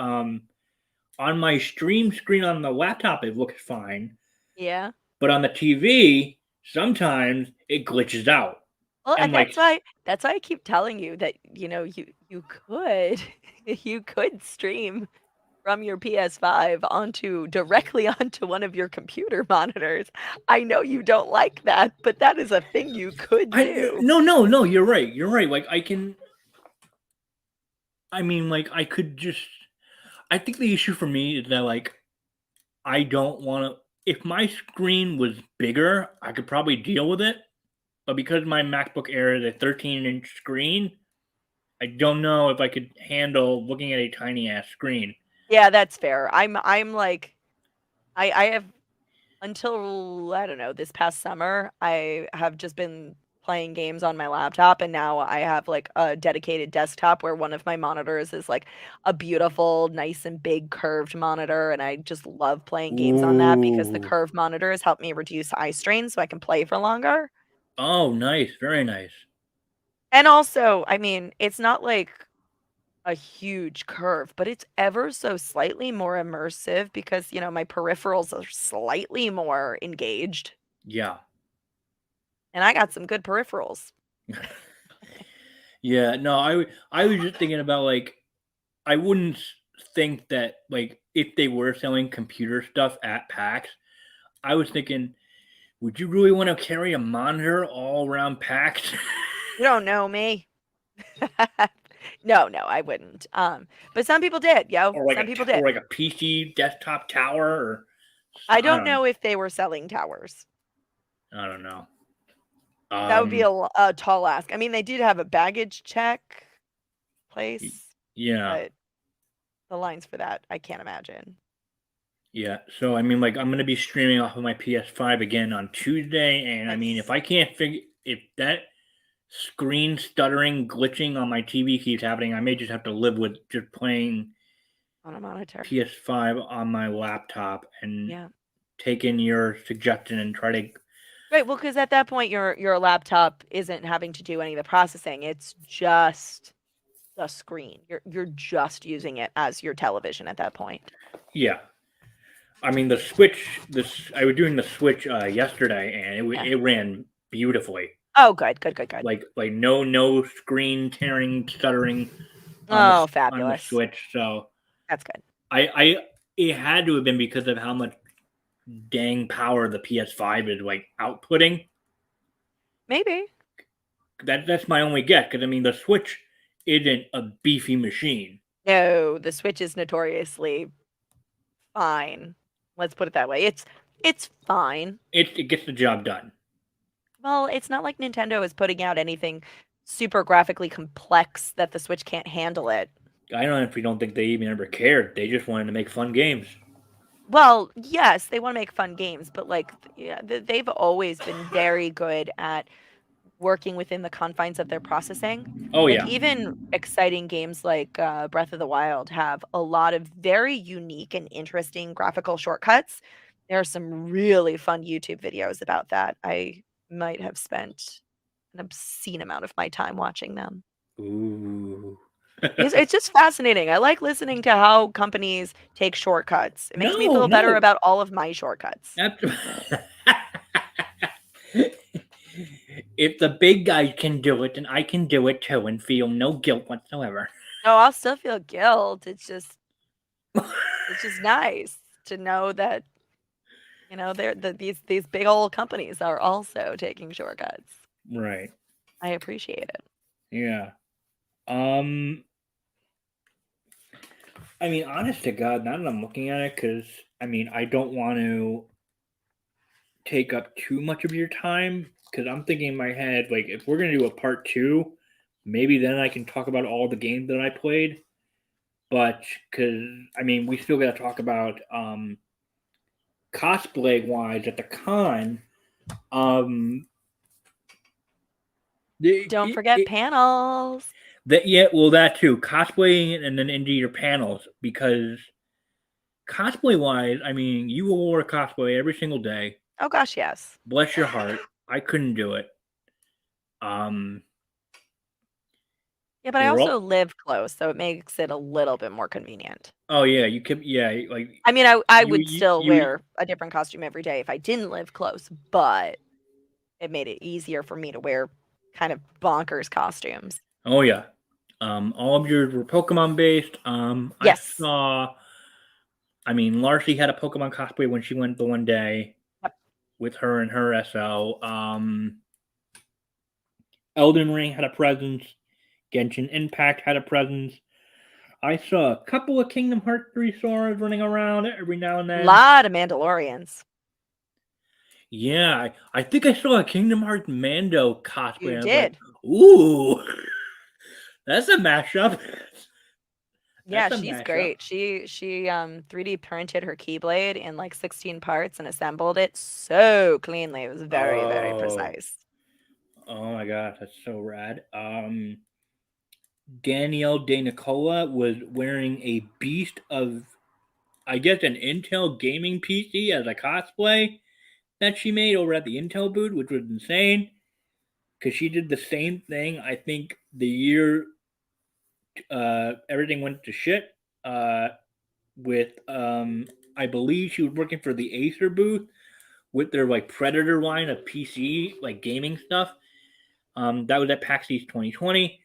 A: On my stream screen on the laptop, it looks fine,
B: Yeah.
A: but on the TV, sometimes it glitches out.
B: Well,
A: And
B: and
A: like,
B: that's why I keep telling you that, you could you could stream from your PS5 onto directly onto one of your computer monitors. I know you don't like that, but that is a thing you could do.
A: no, you're right. You're right. Like I can. I mean, like I could just. I think the issue for me is that like I don't want to. If my screen was bigger, I could probably deal with it. But because my MacBook Air is a 13-inch screen, I don't know if I could handle looking at a tiny ass screen.
B: Yeah, that's fair. I'm like I have until I don't know, this past summer, I have just been playing games on my laptop and now I have like a dedicated desktop where one of my monitors is like a beautiful, nice and big curved monitor and I just love playing games on that because the
A: Ooh.
B: curved monitors help me reduce eye strain so I can play for longer.
A: Oh, nice. Very nice.
B: And also, I mean, it's not like a huge curve, but it's ever so slightly more immersive because, my peripherals are slightly more engaged,
A: Yeah.
B: and I got some good peripherals.
A: Yeah, no, I was just thinking about like I wouldn't think that like if they were selling computer stuff at PAX, I was thinking, would you really want to carry a monitor all around PAX?
B: You don't know me. No, no, I wouldn't. But some people did, yo.
A: or like
B: Some people did.
A: or like a PC desktop tower or
B: I
A: I
B: don't
A: don't
B: know if they were selling towers.
A: I don't know.
B: That would be
A: Um
B: a tall ask. I mean, they did have a baggage check
A: y-
B: place,
A: yeah.
B: but the lines for that, I can't imagine.
A: Yeah. So I mean like I'm going to be streaming off of my PS5 again on Tuesday and I mean if
B: Nice.
A: I can't figure if that screen stuttering glitching on my TV keeps happening, I may just have to live with just playing
B: On a monitor.
A: PS5 on my laptop and
B: Yeah.
A: take in your suggestion and try to.
B: Right, well, because at that point, your laptop isn't having to do any of the processing. It's just the screen. You're just using it as your television at that point.
A: Yeah, I mean the Switch. This I was doing the Switch yesterday, and
B: Yeah.
A: it ran beautifully.
B: Oh, good, good, good, good.
A: Like no screen tearing, stuttering
B: Oh,
A: on the
B: fabulous.
A: Switch. So
B: That's good.
A: I it had to have been because of how much dang power the PS5 is like outputting.
B: Maybe.
A: That's my only guess because I mean the Switch isn't a beefy machine.
B: No, the Switch is notoriously fine. Let's put it that way. It's fine.
A: It gets the job done.
B: Well, it's not like Nintendo is putting out anything super graphically complex that the Switch can't handle it.
A: I don't know if we don't think they even ever cared. They just wanted to make fun games.
B: Well, yes, they want to make fun games, but like yeah, they've always been very good at working within the confines of their processing.
A: Oh
B: Like
A: yeah.
B: even exciting games like Breath of the Wild have a lot of very unique and interesting graphical shortcuts. There are some really fun YouTube videos about that. I might have spent an obscene amount of my time watching them.
A: Ooh.
B: It's just fascinating. I like listening to how companies take shortcuts. It makes me
A: No,
B: feel better
A: no.
B: about all of my shortcuts.
A: That's if the big guy can do it, then I can do it too and feel no guilt whatsoever.
B: No, I'll still feel guilt. It's just nice to know that, these big old companies are also taking shortcuts.
A: Right.
B: I appreciate it.
A: Yeah. Um. I mean, honest to God, now that I'm looking at it, because I mean, I don't want to take up too much of your time, because I'm thinking in my head, like, if we're gonna do a part two, maybe then I can talk about all the games that I played. But because I mean, we still got to talk about cosplay wise at the con. Um,
B: Don't forget panels.
A: that yeah, well that too, cosplaying and then into your panels because cosplay wise, I mean, you wore a cosplay every single day.
B: Oh gosh, yes.
A: Bless your heart, I couldn't do it. Um,
B: Yeah, but I
A: we're
B: also
A: all
B: live close, so it makes it a little bit more convenient.
A: oh yeah, you could yeah like
B: I mean, I
A: you
B: would
A: you
B: still
A: you
B: wear a different costume every day if I didn't live close, but it made it easier for me to wear kind of bonkers costumes.
A: oh yeah. All of yours were Pokemon based. I
B: Yes.
A: saw. I mean, Larcy had a Pokemon cosplay when she went the one day
B: Yep.
A: with her and her SO. Elden Ring had a presence. Genshin Impact had a presence. I saw a couple of Kingdom Hearts 3 Soras running around every now and then.
B: Lot of Mandalorians.
A: Yeah, I think I saw a Kingdom Hearts Mando
B: You
A: cosplay. I was like,
B: did.
A: ooh, that's a mashup.
B: Yeah,
A: That's a
B: she's
A: mashup.
B: great. She 3D printed her Keyblade in like 16 parts and assembled it so cleanly. It was very, very
A: Oh,
B: precise.
A: oh my gosh, that's so rad. Danielle De Nicola was wearing a beast of, I guess, an Intel gaming PC as a cosplay that she made over at the Intel booth, which was insane. because she did the same thing. I think the year everything went to shit. With I believe she was working for the Acer booth with their like Predator line of PC like gaming stuff. That was at PAX East 2020,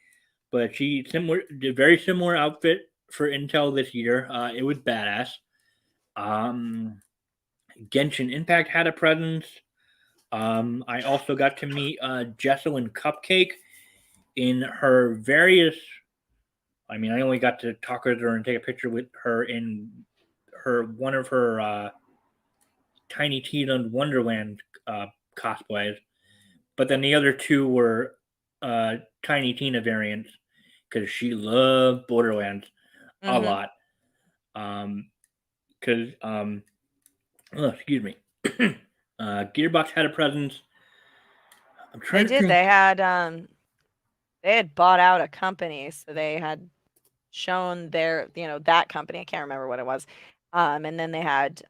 A: but she similar did very similar outfit for Intel this year. It was badass. Um, Genshin Impact had a presence. I also got to meet Jesselyn Cupcake in her various. I mean, I only got to talk with her and take a picture with her in her one of her Tiny Tina Wonderland cosplays, but then the other two were Tiny Tina variants because she loved Borderlands a
B: Mm-hmm.
A: lot. Because oh, excuse me, Gearbox had a presence. I'm
B: They
A: trying to
B: did.
A: think.
B: They had bought out a company, so they had shown their, that company. I can't remember what it was. And then they had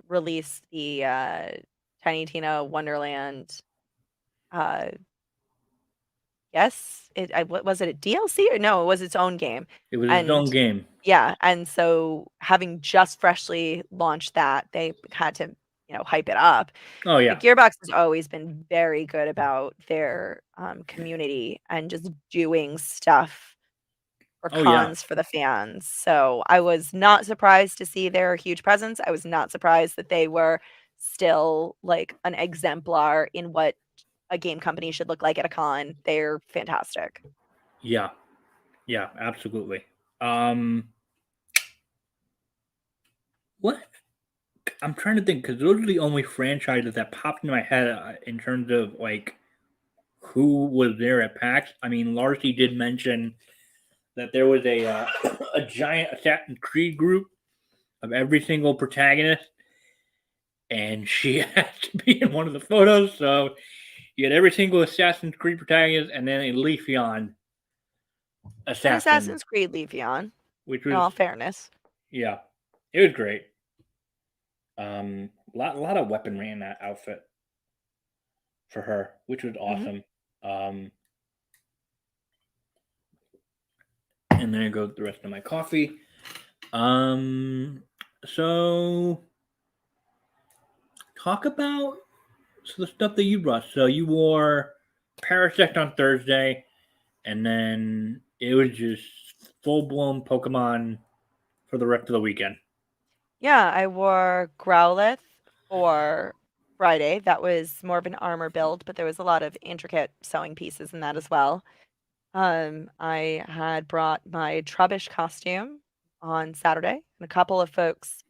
B: released the Tiny Tina Wonderland. Uh, yes, what was it? A DLC or no? It was its own game.
A: It was his own
B: And
A: game.
B: yeah, and so having just freshly launched that, they had to, hype it up.
A: Oh
B: But
A: yeah,
B: Gearbox has always been very good about their community and just doing stuff or
A: oh yeah,
B: cons for the fans. So I was not surprised to see their huge presence. I was not surprised that they were still like an exemplar in what a game company should look like at a con. They're fantastic.
A: yeah, yeah, absolutely. Um, what I'm trying to think because those are the only franchises that popped in my head in terms of like who was there at PAX. I mean, Larcy did mention that there was a a giant Assassin's Creed group of every single protagonist, and she had to be in one of the photos. So you had every single Assassin's Creed protagonist, and then a Leafeon
B: An
A: assassin,
B: Assassin's Creed Leafeon,
A: which
B: in
A: was
B: all fairness.
A: yeah, it was great. Lot of weaponry in that outfit for her, which was
B: Hmm.
A: awesome. And then I go the rest of my coffee. Um, so talk about the stuff that you brought. So you wore Parasect on Thursday, and then it was just full blown Pokemon for the rest of the weekend.
B: Yeah, I wore Growlithe for Friday. That was more of an armor build, but there was a lot of intricate sewing pieces in that as well. I had brought my Trubbish costume on Saturday, and a couple of folks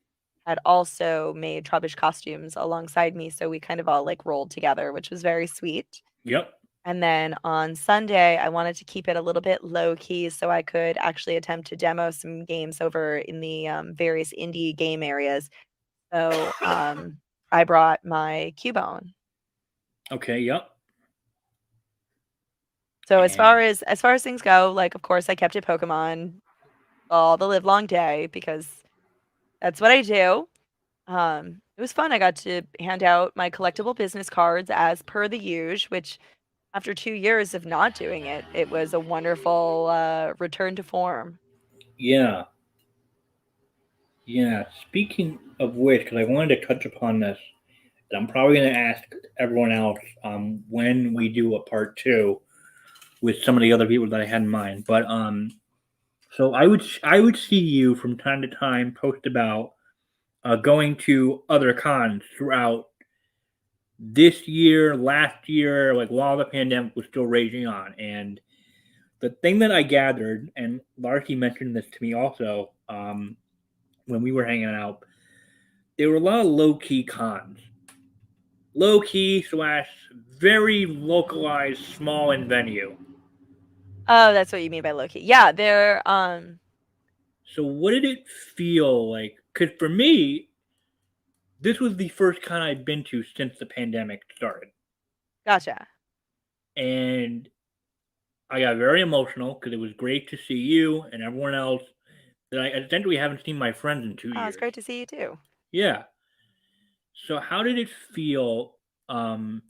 B: had also made Trubbish costumes alongside me, so we kind of all like rolled together, which was very sweet.
A: Yep.
B: And then on Sunday, I wanted to keep it a little bit low key so I could actually attempt to demo some games over in the various indie game areas. So I brought my Cubone.
A: Okay. Yep.
B: So
A: And
B: as far as things go, like of course I kept it Pokemon all the live long day because that's what I do. It was fun. I got to hand out my collectible business cards as per the usual, which after 2 years of not doing it, it was a wonderful return to form.
A: yeah, yeah. Speaking of which, because I wanted to touch upon this, and I'm probably going to ask everyone else when we do a part two with some of the other people that I had in mind. But so I would see you from time to time post about going to other cons throughout this year, last year, like while the pandemic was still raging on. And the thing that I gathered, and Larky mentioned this to me also when we were hanging out, there were a lot of low key cons. Low key slash very localized, small in venue.
B: Oh, that's what you mean by low key. Yeah, they're
A: So, what did it feel like? Because for me, this was the first con I'd been to since the pandemic started.
B: gotcha.
A: And I got very emotional because it was great to see you and everyone else that I essentially haven't seen my friends in two
B: Oh, it's
A: years.
B: great to see you too.
A: Yeah. So how did it feel um,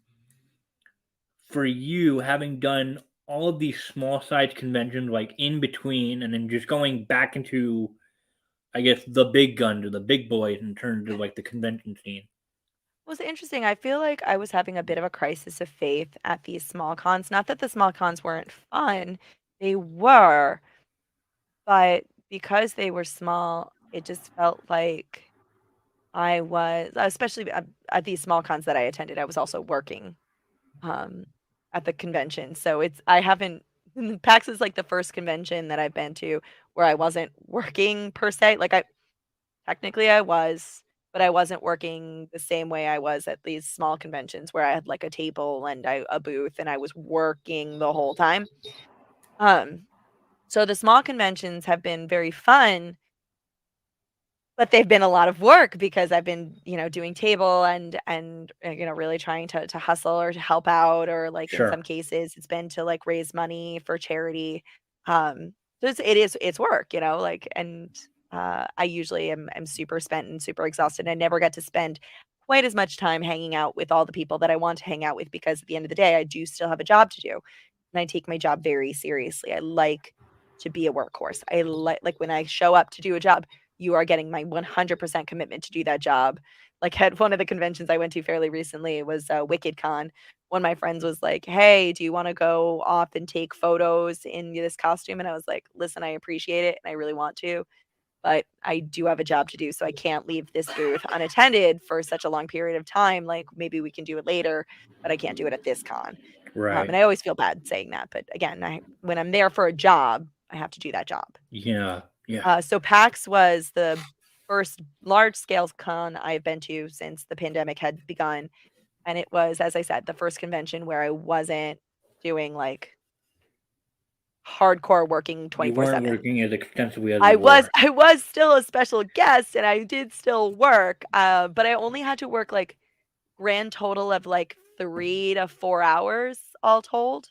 A: for you, having done all of these small size conventions, like in between, and then just going back into, I guess, the big guns or the big boys in terms of like the convention scene?
B: It was interesting. I feel like I was having a bit of a crisis of faith at these small cons. Not that the small cons weren't fun, they were, but because they were small, it just felt like I was, especially at these small cons that I attended, I was also working um, at the convention. So I haven't, PAX is like the first convention that I've been to where I wasn't working per se. Like technically I was, but I wasn't working the same way I was at these small conventions where I had like a table and a booth and I was working the whole time. Um, so the small conventions have been very fun, but they've been a lot of work because I've been, doing table and really trying to hustle or to help out, or like in some
A: Sure.
B: cases it's been to like raise money for charity. So it's work, like, and I usually am super spent and super exhausted. I never get to spend quite as much time hanging out with all the people that I want to hang out with, because at the end of the day I do still have a job to do. And I take my job very seriously. I like to be a workhorse. I like when I show up to do a job, you are getting my 100% commitment to do that job. Like at one of the conventions I went to fairly recently, it was Wicked Con. One of my friends was like, "Hey, do you want to go off and take photos in this costume?" And I was like, "Listen, I appreciate it and I really want to, but I do have a job to do, so I can't leave this booth unattended for such a long period of time. Like maybe we can do it later, but I can't do it at this con."
A: Right.
B: And I always feel bad saying that, but again, when I'm there for a job, I have to do that job.
A: Yeah. Yeah.
B: So PAX was the first large scale con I've been to since the pandemic had begun. And it was, as I said, the first convention where I wasn't doing like hardcore working
A: You weren't
B: 24/7.
A: working as extensively as
B: I
A: you
B: was
A: were.
B: I was still a special guest and I did still work, but I only had to work like grand total of like 3 to 4 hours all told.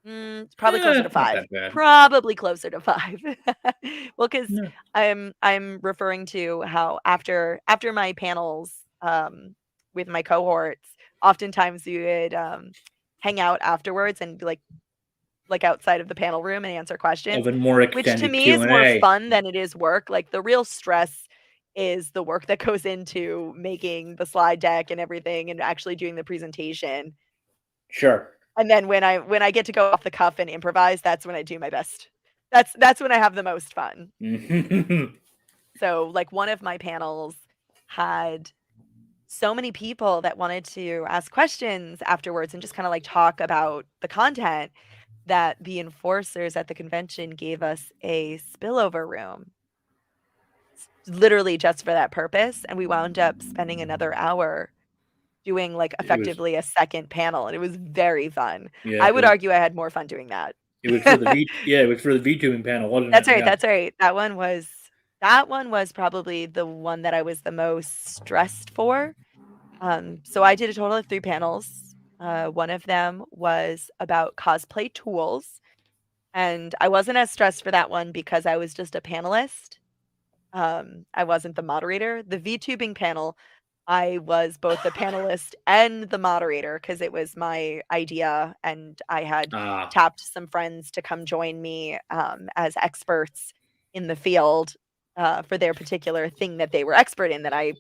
B: It's probably closer to
A: Not
B: 5.
A: that bad.
B: Probably closer to 5. Well, 'cause
A: No.
B: I'm referring to how after my panels, with my cohorts, oftentimes we would, hang out afterwards and be like outside of the panel room and answer questions,
A: Of a more
B: which to
A: extended
B: me is
A: Q and
B: more
A: A.
B: fun than it is work. Like, the real stress is the work that goes into making the slide deck and everything and actually doing the presentation.
A: Sure.
B: And then when I get to go off the cuff and improvise, that's when I do my best. That's when I have the most fun. So, like, one of my panels had so many people that wanted to ask questions afterwards and just kinda, like, talk about the content, that the enforcers at the convention gave us a spillover room, literally just for that purpose, and we wound up spending another hour doing, like,
A: It was,
B: effectively a second panel, and it was very fun.
A: yeah,
B: I would
A: 'cause
B: argue I had more fun doing that.
A: it was for the it was for the VTubing panel, wasn't it?
B: That's right,
A: Yeah.
B: that's right. That one was probably the one that I was the most stressed for. So I did a total of 3 panels. One of them was about cosplay tools, and I wasn't as stressed for that one because I was just a panelist. I wasn't the moderator. The VTubing panel, I was both the panelist and the moderator because it was my idea, and I had
A: Ah,
B: tapped some friends to come join me, as experts in the field, for their particular thing that they were expert in that I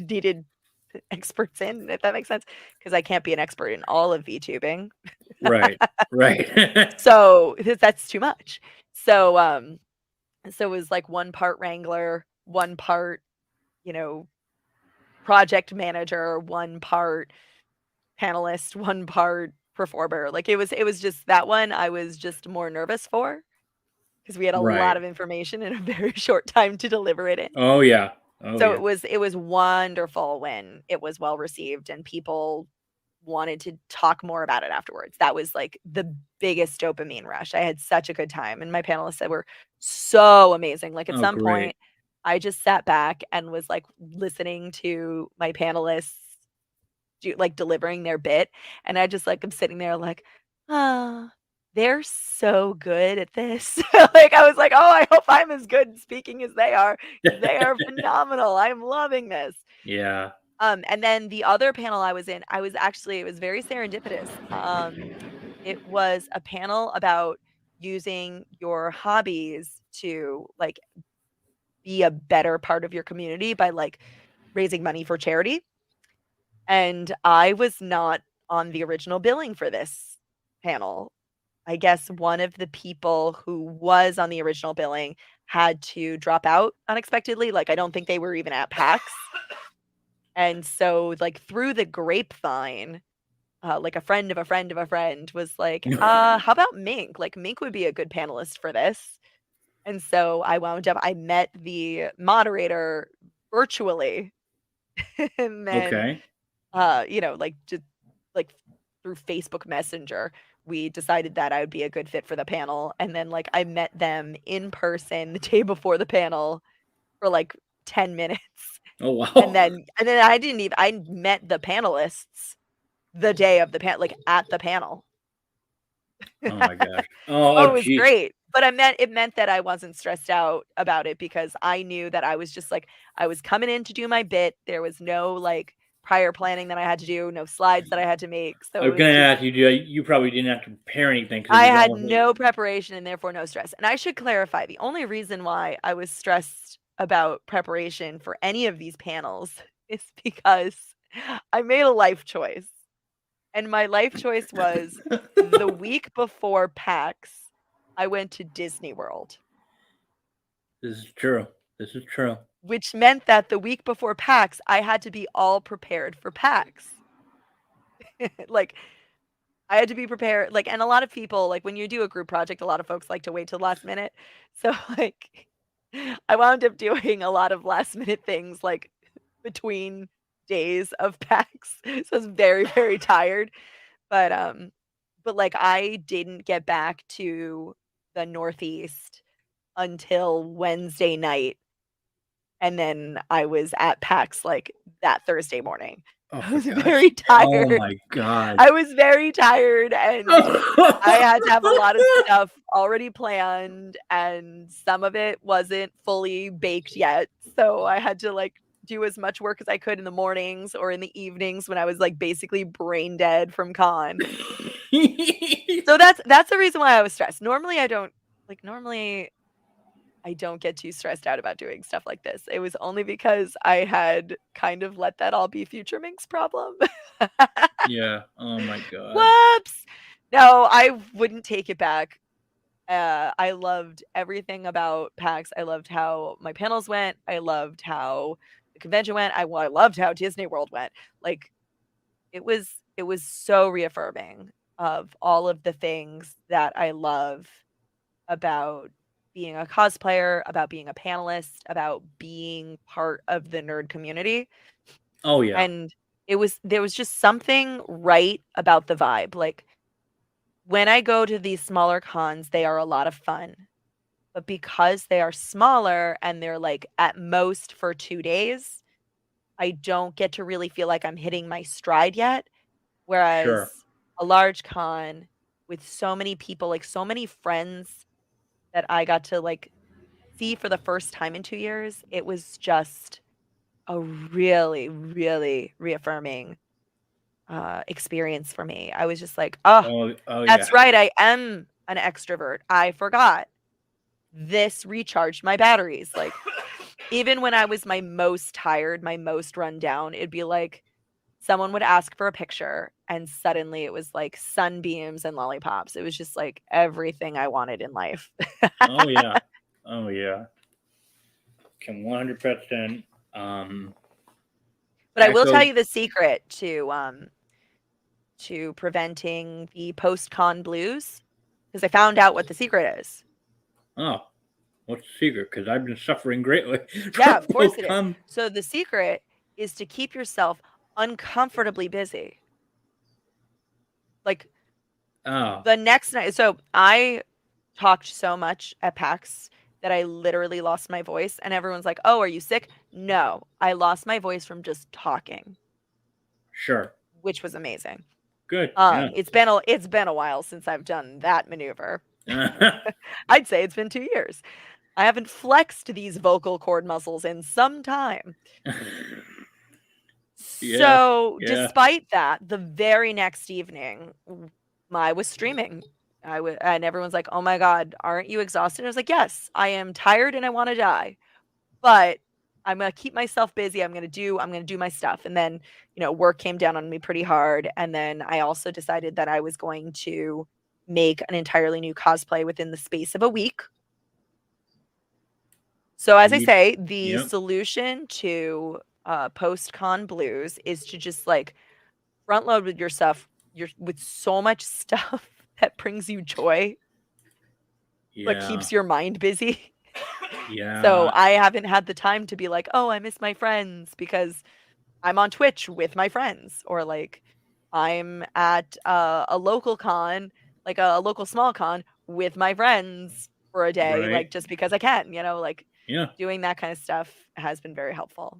B: needed experts in, if that makes sense, because I can't be an expert in all of VTubing.
A: right. Right.
B: So, that's too much. So, so it was like one part wrangler, one part, you know, project manager, one part panelist, one part performer. Like it was just that one I was just more nervous for because we had a lot
A: Right.
B: of information in a very short time to deliver it in.
A: Oh, yeah. Oh,
B: So
A: yeah.
B: it was wonderful when it was well received and people wanted to talk more about it afterwards. That was like the biggest dopamine rush. I had such a good time and my panelists said were so amazing. Like at
A: Oh,
B: some
A: great.
B: point I just sat back and was like listening to my panelists like delivering their bit, and I just like I'm sitting there like, "Ah, they're so good at this." Like I was like, "Oh, I hope I'm as good speaking as they are because they are phenomenal. I'm loving this."
A: Yeah.
B: And then the other panel I was in, it was very serendipitous. It was a panel about using your hobbies to, like, be a better part of your community by, like, raising money for charity, and I was not on the original billing for this panel. I guess one of the people who was on the original billing had to drop out unexpectedly, like, I don't think they were even at PAX, and so, like, through the grapevine, like, a friend of a friend of a friend was like, how about Mink? Like, Mink would be a good panelist for this." And so I met the moderator virtually, and then,
A: Okay.
B: like, just, like, through Facebook Messenger, we decided that I would be a good fit for the panel, and then, like, I met them in person the day before the panel for, like, 10 minutes,
A: Oh
B: and
A: wow.
B: then I met the panelists the day of the like, at the panel.
A: Oh my gosh. Oh,
B: Oh,
A: oh
B: it was
A: geez.
B: great, but it meant that I wasn't stressed out about it because I knew that I was just, like, I was coming in to do my bit, there was no, like, prior planning that I had to do, no slides that I had to make,
A: I
B: so
A: was
B: it
A: gonna
B: was just
A: ask you. You probably didn't have to prepare anything because it
B: I
A: was
B: had
A: all.
B: no preparation and therefore no stress, and I should clarify, the only reason why I was stressed about preparation for any of these panels is because I made a life choice. And my life choice was the week before PAX, I went to Disney World,
A: This is true. This is true.
B: which meant that the week before PAX, I had to be all prepared for PAX. Like, I had to be prepared, like, and a lot of people, like, when you do a group project, a lot of folks like to wait till the last minute. So, like, I wound up doing a lot of last minute things, like, between days of PAX. So I was very, very tired. But, like, I didn't get back to the Northeast until Wednesday night, and then I was at PAX, like, that Thursday morning.
A: Oh,
B: I
A: for
B: was
A: gosh.
B: very
A: Oh
B: tired.
A: my god.
B: I was very tired, and I had to have a lot of stuff already planned, and some of it wasn't fully baked yet, so I had to, like, do as much work as I could in the mornings or in the evenings when I was, like, basically brain dead from con. So that's the reason why I was stressed. Normally I don't get too stressed out about doing stuff like this. It was only because I had kind of let that all be Future Mink's problem.
A: Yeah. Oh my god.
B: Whoops! No, I wouldn't take it back. I loved everything about PAX. I loved how my panels went. I loved how the convention went. I loved how Disney World went. Like, it was so reaffirming of all of the things that I love about being a cosplayer, about being a panelist, about being part of the nerd community.
A: Oh yeah.
B: And there was just something right about the vibe. Like, when I go to these smaller cons, they are a lot of fun. But because they are smaller and they're, like, at most for 2 days, I don't get to really feel like I'm hitting my stride yet.
A: Sure.
B: Whereas a large con with so many people, like, so many friends that I got to, like, see for the first time in 2 years, it was just a really, really reaffirming, experience for me. I was just like, "Oh,
A: Oh yeah.
B: that's right, I am an extrovert. I forgot. This recharged my batteries." Like, even when I was my most tired, my most run down, it'd be like someone would ask for a picture, and suddenly it was like sunbeams and lollipops. It was just like everything I wanted in life.
A: Oh yeah. Oh yeah. Can 100%. Um.
B: But I will tell
A: Echo.
B: you the secret to preventing the post-con blues, because I found out what the secret is.
A: Oh, what's the secret? Because I've been suffering greatly
B: Yeah,
A: from
B: of course
A: post
B: it is.
A: com.
B: So the secret is to keep yourself uncomfortably busy. Like,
A: Oh,
B: the next night, so I talked so much at PAX that I literally lost my voice, and everyone's like, "Oh, are you sick?" No, I lost my voice from just talking,
A: sure.
B: which was amazing.
A: Good. Yeah.
B: It's been a while since I've done that maneuver.
A: Uh,
B: I'd say it's been 2 years. I haven't flexed these vocal cord muscles in some time.
A: Yeah.
B: So,
A: Yeah.
B: despite that, the very next evening, I was streaming. And everyone's like, "Oh my god, aren't you exhausted?" I was like, "Yes, I am tired and I want to die, but I'm gonna keep myself busy. I'm gonna do my stuff." And then, work came down on me pretty hard. And then I also decided that I was going to make an entirely new cosplay within the space of a week. So, as I
A: You.
B: say, the
A: Yep.
B: solution to post con blues is to just like front load with your stuff. You're with so much stuff that brings you joy, but
A: Yeah.
B: keeps your mind busy. So
A: Yeah.
B: I haven't had the time to be like, "Oh, I miss my friends," because I'm on Twitch with my friends, or like I'm at a local con, like a local small con with my friends for a day,
A: Right.
B: like just because I can, like
A: Yeah.
B: doing that kind of stuff has been very helpful.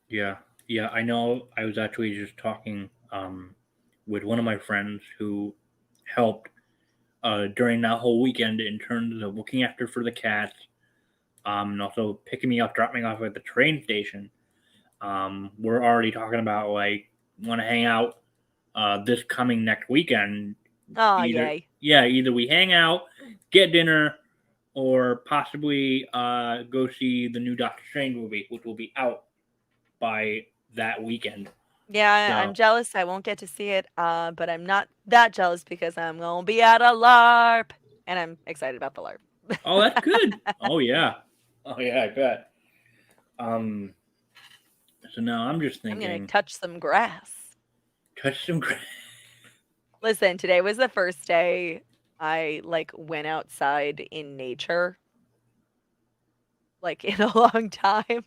A: Yeah. Yeah. I know. I was actually just talking with one of my friends who helped during that whole weekend in terms of looking after for the cats, and also picking me up, dropping me off at the train station. We're already talking about like want to hang out this coming next weekend.
B: Oh,
A: Either
B: yay.
A: yeah, either we hang out, get dinner, or possibly go see the new Doctor Strange movie, which will be out by that weekend.
B: Yeah, I'm
A: So,
B: jealous I won't get to see it, but I'm not that jealous because I'm gonna be at a LARP, and I'm excited about the
A: oh, that's
B: LARP.
A: good. Oh yeah, I bet. Um, so now I'm just
B: I'm gonna
A: thinking,
B: touch some grass.
A: touch some grass.
B: Listen, today was the first day I, like, went outside in nature, like, in a long time.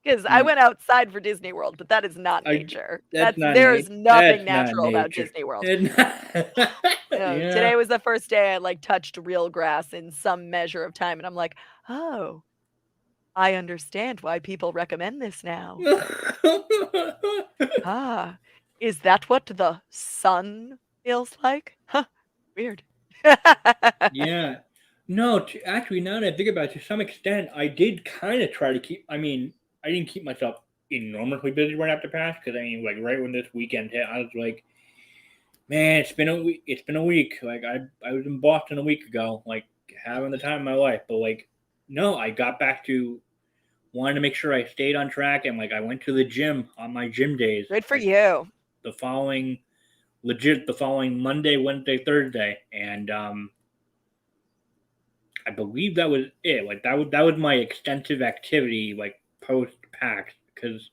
B: Because I
A: Mm,
B: went outside for Disney World, but that is not
A: I
B: nature.
A: that's not
B: There is nothing
A: that's not
B: natural about
A: nature.
B: Disney World.
A: Yeah.
B: Today was the first day I, like, touched real grass in some measure of time, and I'm like, "Oh, I understand why people recommend this now. Ah, is that what the sun feels like? Huh, weird."
A: Yeah. No, actually, now that I think about it, to some extent, I did kind of try to keep. I mean, I didn't keep myself enormously busy right after PAX because I mean, like right when this weekend hit, I was like, man, it's been a week. It's been a week. Like I was in Boston a week ago, like having the time of my life. But like, no, I got back to wanting to make sure I stayed on track, and like I went to the gym on my gym days,
B: Good for
A: like
B: you.
A: the following legit the following Monday, Wednesday, Thursday, and I believe that was it. Like that was my extensive activity like post PAX because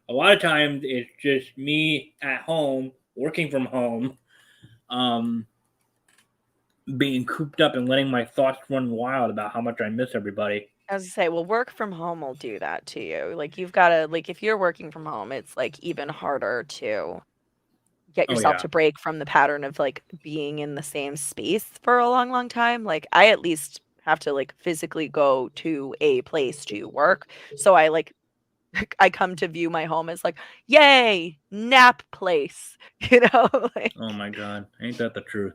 A: a lot of times it's just me at home working from home, um, being cooped up and letting my thoughts run wild about how much I miss everybody.
B: I was gonna say, well, work from home will do that to you. Like, you've gotta like, if you're working from home, it's, like, even harder to get
A: Oh
B: yourself
A: yeah,
B: to break from the pattern of, like, being in the same space for a long, long time. Like, I at least have to, like, physically go to a place to work. So I, like I come to view my home as like, "Yay, nap place," you know?
A: oh
B: Like
A: my god, ain't that the truth?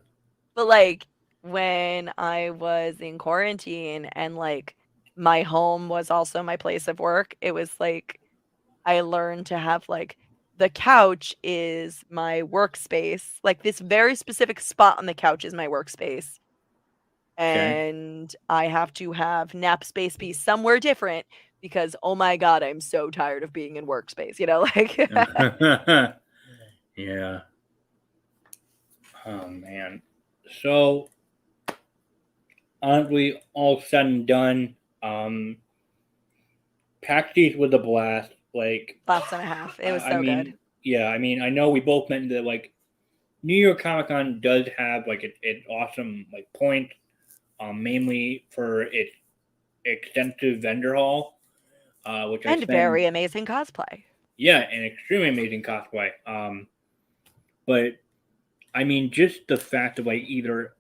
B: but, like, when I was in quarantine and, like, my home was also my place of work, it was like I learned to have, like, the couch is my workspace, like, this very specific spot on the couch is my workspace,
A: Okay.
B: and I have to have nap space be somewhere different because, oh my god, I'm so tired of being in workspace, like
A: Yeah. Oh man. So honestly, all said and done, PAX East was a blast. Like,
B: blast and a half. It was
A: I
B: so good.
A: mean, yeah, I mean, I know we both meant that like New York Comic Con does have like an awesome like point, mainly for its extensive vendor hall, which I
B: And
A: spend
B: very amazing cosplay.
A: yeah, an extremely amazing cosplay. But I mean, just the fact of like either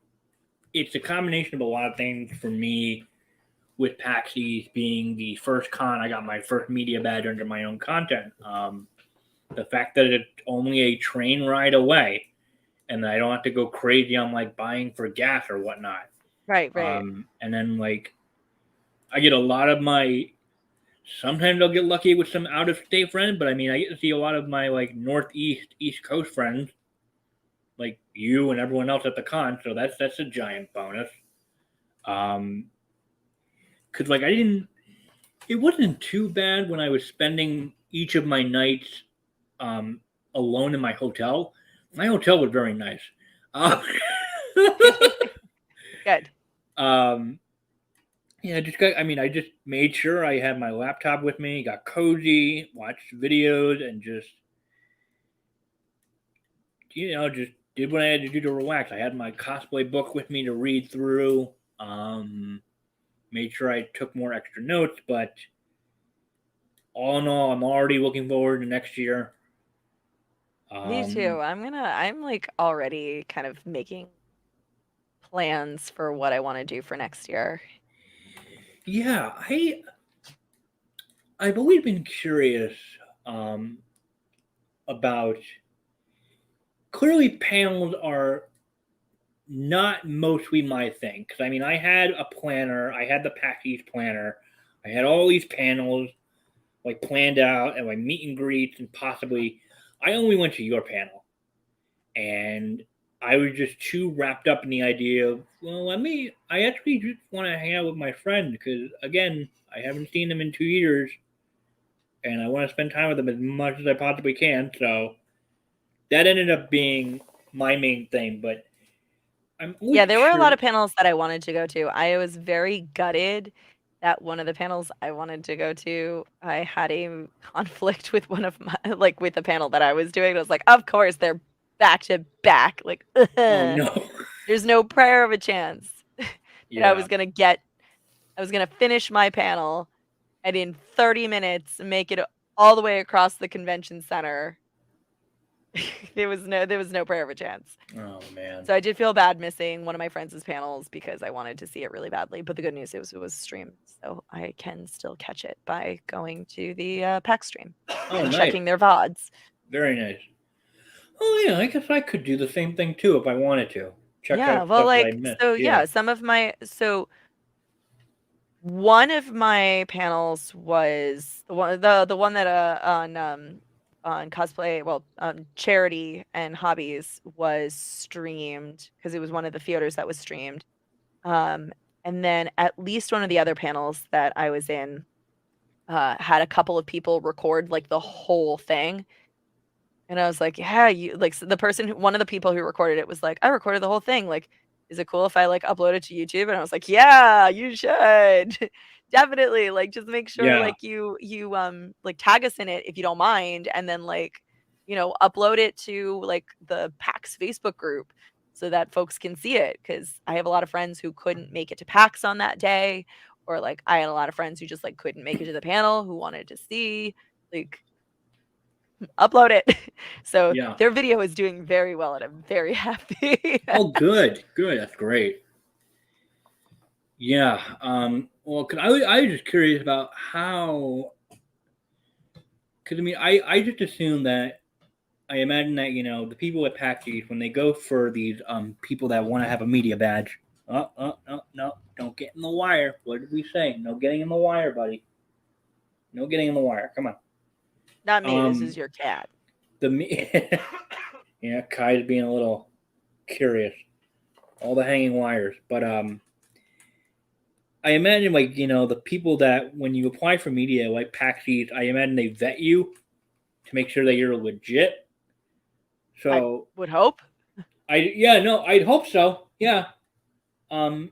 A: it's a combination of a lot of things for me with PAX East being the first con I got my first media badge under my own content. The fact that it's only a train ride away and that I don't have to go crazy on like buying for gas or whatnot.
B: Right, right.
A: And then like I get a lot of my Sometimes I'll get lucky with some out of state friends, but I mean, I get to see a lot of my like Northeast, East Coast friends, like you and everyone else at the con. So that's a giant bonus. Um, because like I didn't, it wasn't too bad when I was spending each of my nights um alone in my hotel. My hotel was very nice. Um,
B: Good.
A: um, yeah, just got. I mean, I just made sure I had my laptop with me, got cozy, watched videos, and just just did what I had to do to relax. I had my cosplay book with me to read through. Um, Made sure I took more extra notes, but all in all, I'm already looking forward to next year.
B: Me too.
A: Um,
B: I'm like already kind of making plans for what I want to do for next year.
A: yeah, I've always been curious um, about. Clearly, panels are not mostly my thing because I mean, I had a planner, I had the PAX East planner, I had all these panels like planned out and like meet and greets and possibly. I only went to your panel, and I was just too wrapped up in the idea of well, let me. I actually just want to hang out with my friend because again, I haven't seen him in 2 years, and I want to spend time with him as much as I possibly can. So that ended up being my main thing, but I'm always
B: Yeah, there were a lot
A: curious.
B: of panels that I wanted to go to. I was very gutted that one of the panels I wanted to go to, I had a conflict with one of my like with the panel that I was doing. I was like, of course they're back to back. Like,
A: Oh
B: ugh.
A: no.
B: There's no prayer of a chance that
A: Yeah.
B: I was gonna finish my panel and in 30 minutes make it all the way across the convention center. There was no prayer of a chance.
A: Oh man.
B: So I did feel bad missing one of my friends' panels because I wanted to see it really badly. But the good news is it was streamed, so I can still catch it by going to the PAX stream
A: Oh
B: and
A: nice.
B: checking their VODs.
A: Very nice. Oh yeah, I guess I could do the same thing too if I wanted to. Check
B: Yeah,
A: out
B: well,
A: stuff that I
B: like
A: missed.
B: so
A: Yeah.
B: yeah, so one of my panels was the one that on cosplay, well, charity and hobbies was streamed because it was one of the theaters that was streamed. Um, and then at least one of the other panels that I was in had a couple of people record like the whole thing. And I was like, yeah, you like so the person one of the people who recorded it was like, I recorded the whole thing. Like, is it cool if I like upload it to YouTube? And I was like, yeah, you should. Definitely. Like just make sure
A: Yeah.
B: like you like tag us in it if you don't mind and then like, upload it to like the PAX Facebook group so that folks can see it cuz I have a lot of friends who couldn't make it to PAX on that day or like I had a lot of friends who just like couldn't make it to the panel who wanted to see like upload it. So
A: Yeah.
B: their video is doing very well, and I'm very happy.
A: Oh good. Good. That's great. Yeah. Well, I was just curious about how. Because I mean, I just assume that I imagine that the people at PAX East when they go for these people that want to have a media badge. No, no, don't get in the wire. What did we say? No getting in the wire, buddy. No getting in the wire. Come on.
B: Not me. This is
A: Um,
B: your cat.
A: the me. Yeah, Kai's being a little curious. All the hanging wires, but I imagine like the people that when you apply for media like PAX East, I imagine they vet you to make sure that you're legit.
B: I
A: So
B: would hope.
A: I'd hope so. Yeah. Um,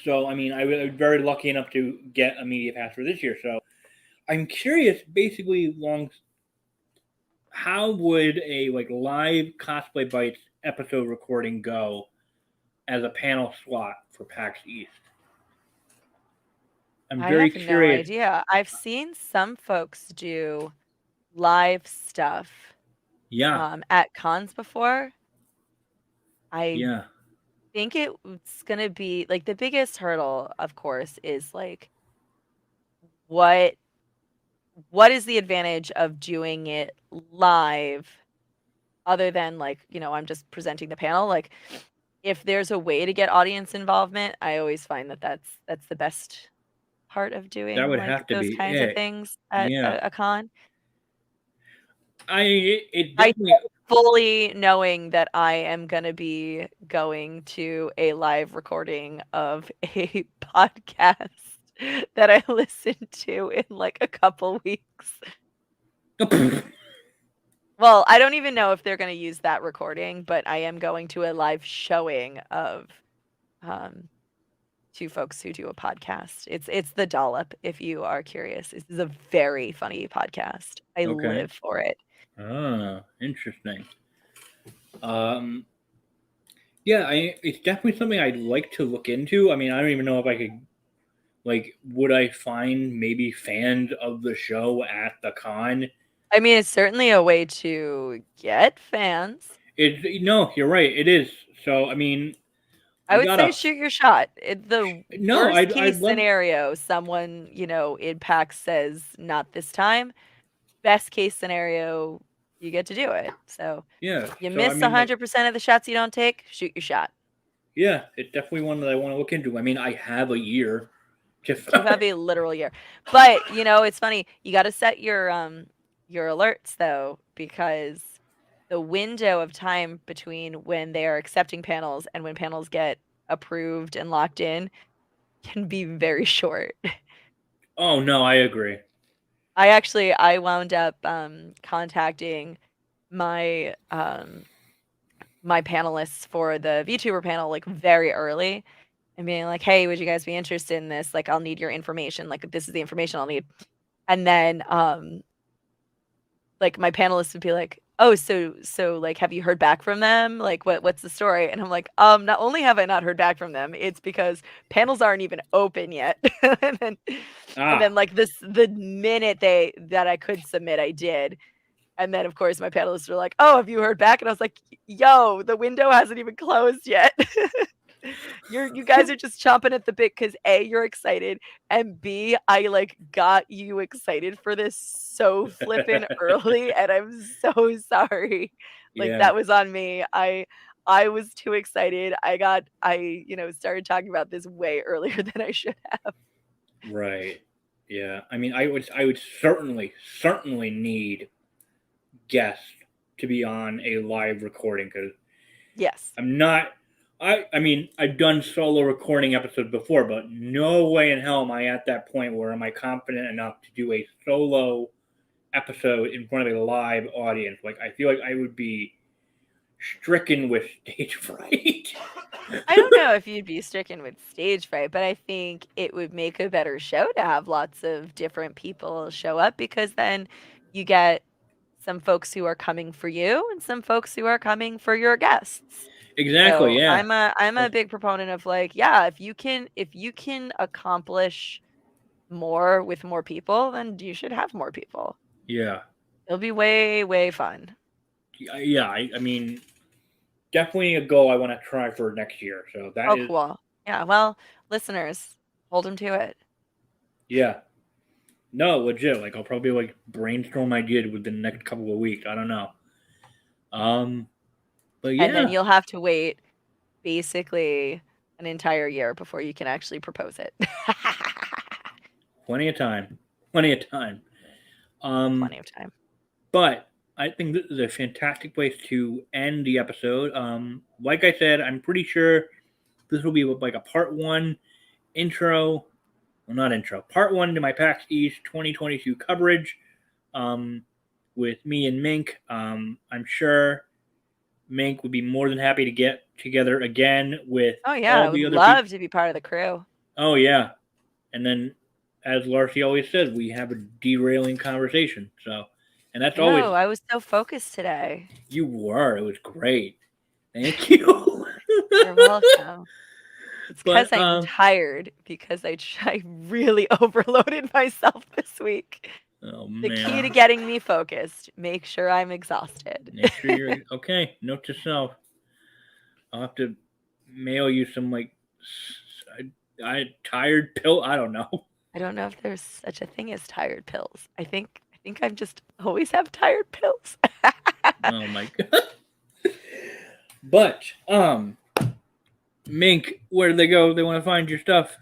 A: so I mean, I was very lucky enough to get a media pass for this year. So I'm curious, basically, long how would a like live cosplay bites episode recording go as a panel slot for PAX East? I'm
B: I
A: very
B: have no
A: curious.
B: idea. I've seen some folks do live stuff
A: Yeah,
B: at cons before. I
A: yeah,
B: think it's gonna be like the biggest hurdle, of course, is like what what is the advantage of doing it live other than like, I'm just presenting the panel. Like if there's a way to get audience involvement, I always find that that's the best part of
A: That
B: doing
A: would
B: like
A: have to
B: those
A: be
B: kinds of
A: it.
B: things at
A: Yeah.
B: a con.
A: It
B: I
A: definitely.
B: fully knowing that I am gonna be going to a live recording of a podcast that I listened to in like a couple weeks. Well, I don't even know if they're gonna use that recording, but I am going to a live showing of um two folks who do a podcast. It's The Dollop, if you are curious. This is a very funny podcast. I
A: Okay.
B: live for it.
A: Ah, interesting. Um, yeah, it's definitely something I'd like to look into. I mean, I don't even know if I could, like, would I find maybe fans of the show at the con?
B: I mean, it's certainly a way to get fans.
A: No, you're right. It is. So, I mean,
B: I
A: I
B: would say
A: gotta.
B: shoot your shot. The
A: No,
B: worst
A: I'd
B: case
A: love.
B: scenario, someone, in PAX says not this time. Best case scenario, you get to do it. So
A: Yeah.
B: you
A: So, I
B: miss
A: mean, like,
B: 100% of the shots you don't take, shoot your shot.
A: yeah, it's definitely one that I want to look into. I mean, I have a year to.
B: You have a literal year. But, it's funny. You got to set your alerts though, because the window of time between when they are accepting panels and when panels get approved and locked in can be very short.
A: Oh no, I agree.
B: I wound up contacting my my panelists for the VTuber panel like very early and being like, "Hey, would you guys be interested in this? Like I'll need your information. Like this is the information I'll need." And then like my panelists would be like, "Oh, so like have you heard back from them? Like what's the story?" And I'm like, not only have I not heard back from them, it's because panels aren't even open yet." and then and
A: Ah,
B: then like the minute that I could submit, I did. And then of course my panelists were like, "Oh, have you heard back?" And I was like, "Yo, the window hasn't even closed yet." You guys are just chomping at the bit because A, you're excited, and B, I like got you excited for this so flippin' early, and I'm so sorry. Like
A: yeah,
B: that was on me. I was too excited. Started talking about this way earlier than I should have.
A: right. Yeah, I mean, I would certainly need guests to be on a live recording because
B: Yes.
A: I'm not. I mean, I've done solo recording episodes before, but no way in hell am I at that point where am I confident enough to do a solo episode in front of a live audience. Like, I feel like I would be stricken with stage fright.
B: I don't know if you'd be stricken with stage fright, but I think it would make a better show to have lots of different people show up because then you get some folks who are coming for you and some folks who are coming for your guests.
A: Exactly.
B: So
A: Yeah.
B: I'm a big proponent of like, yeah, if you can accomplish more with more people, then you should have more people.
A: Yeah.
B: It'll be way, way fun.
A: Yeah. I mean, definitely a goal I want to try for next year. So that
B: Oh,
A: is,
B: cool. Yeah, well, listeners, hold them to it.
A: yeah. No, legit. Like, I'll probably like brainstorm ideas within the next couple of weeks. I don't know. Um, but
B: And then
A: yeah,
B: you'll have to wait basically an entire year before you can actually propose it.
A: plenty of time. Plenty of time. Um,
B: Plenty of time.
A: but I think this is a fantastic place to end the episode. Like I said, I'm pretty sure this will be like a part one intro. Well, not intro. Part one to my PAX East 2022 coverage. Um, with me and Mink. I'm sure Mink would be more than happy to get together again with
B: Oh yeah, I
A: all
B: would
A: the other people.
B: love to be part of the crew.
A: Oh yeah, and then as Larcy always says, we have a derailing conversation. So, and that's
B: I
A: always
B: know, I was so focused today.
A: you were. It was great. Thank you.
B: You're welcome. It's because
A: but
B: I'm tired because I really overloaded myself this week.
A: oh
B: The key to
A: man,
B: getting me focused, make sure I'm exhausted.
A: make sure you're okay. Note to self: I'll have to mail you some like I tired pill. I don't know.
B: I don't know if there's such a thing as tired pills. I think I'm just always have tired pills.
A: Oh my god. But Mink, where do they go? They want to find your stuff.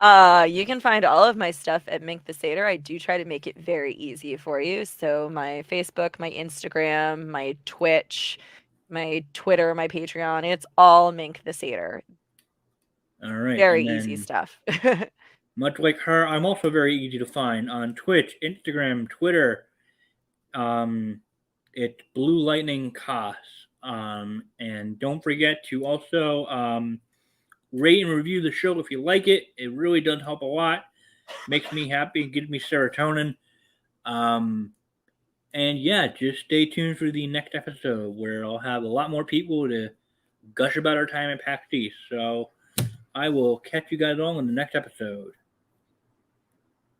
B: You can find all of my stuff at Mink the Satyr. I do try to make it very easy for you. So my Facebook, my Instagram, my Twitch, my Twitter, my Patreon, it's all Mink the Satyr.
A: All right.
B: Very
A: And
B: easy
A: then,
B: stuff.
A: much like her, I'm also very easy to find on Twitch, Instagram, Twitter. Um, it's Blue Lightning Cos. And don't forget to also rate and review the show if you like it. It really does help a lot. Makes me happy and gives me serotonin. Um, and yeah, just stay tuned for the next episode where I'll have a lot more people to gush about our time at PAX East. So I will catch you guys all in the next episode.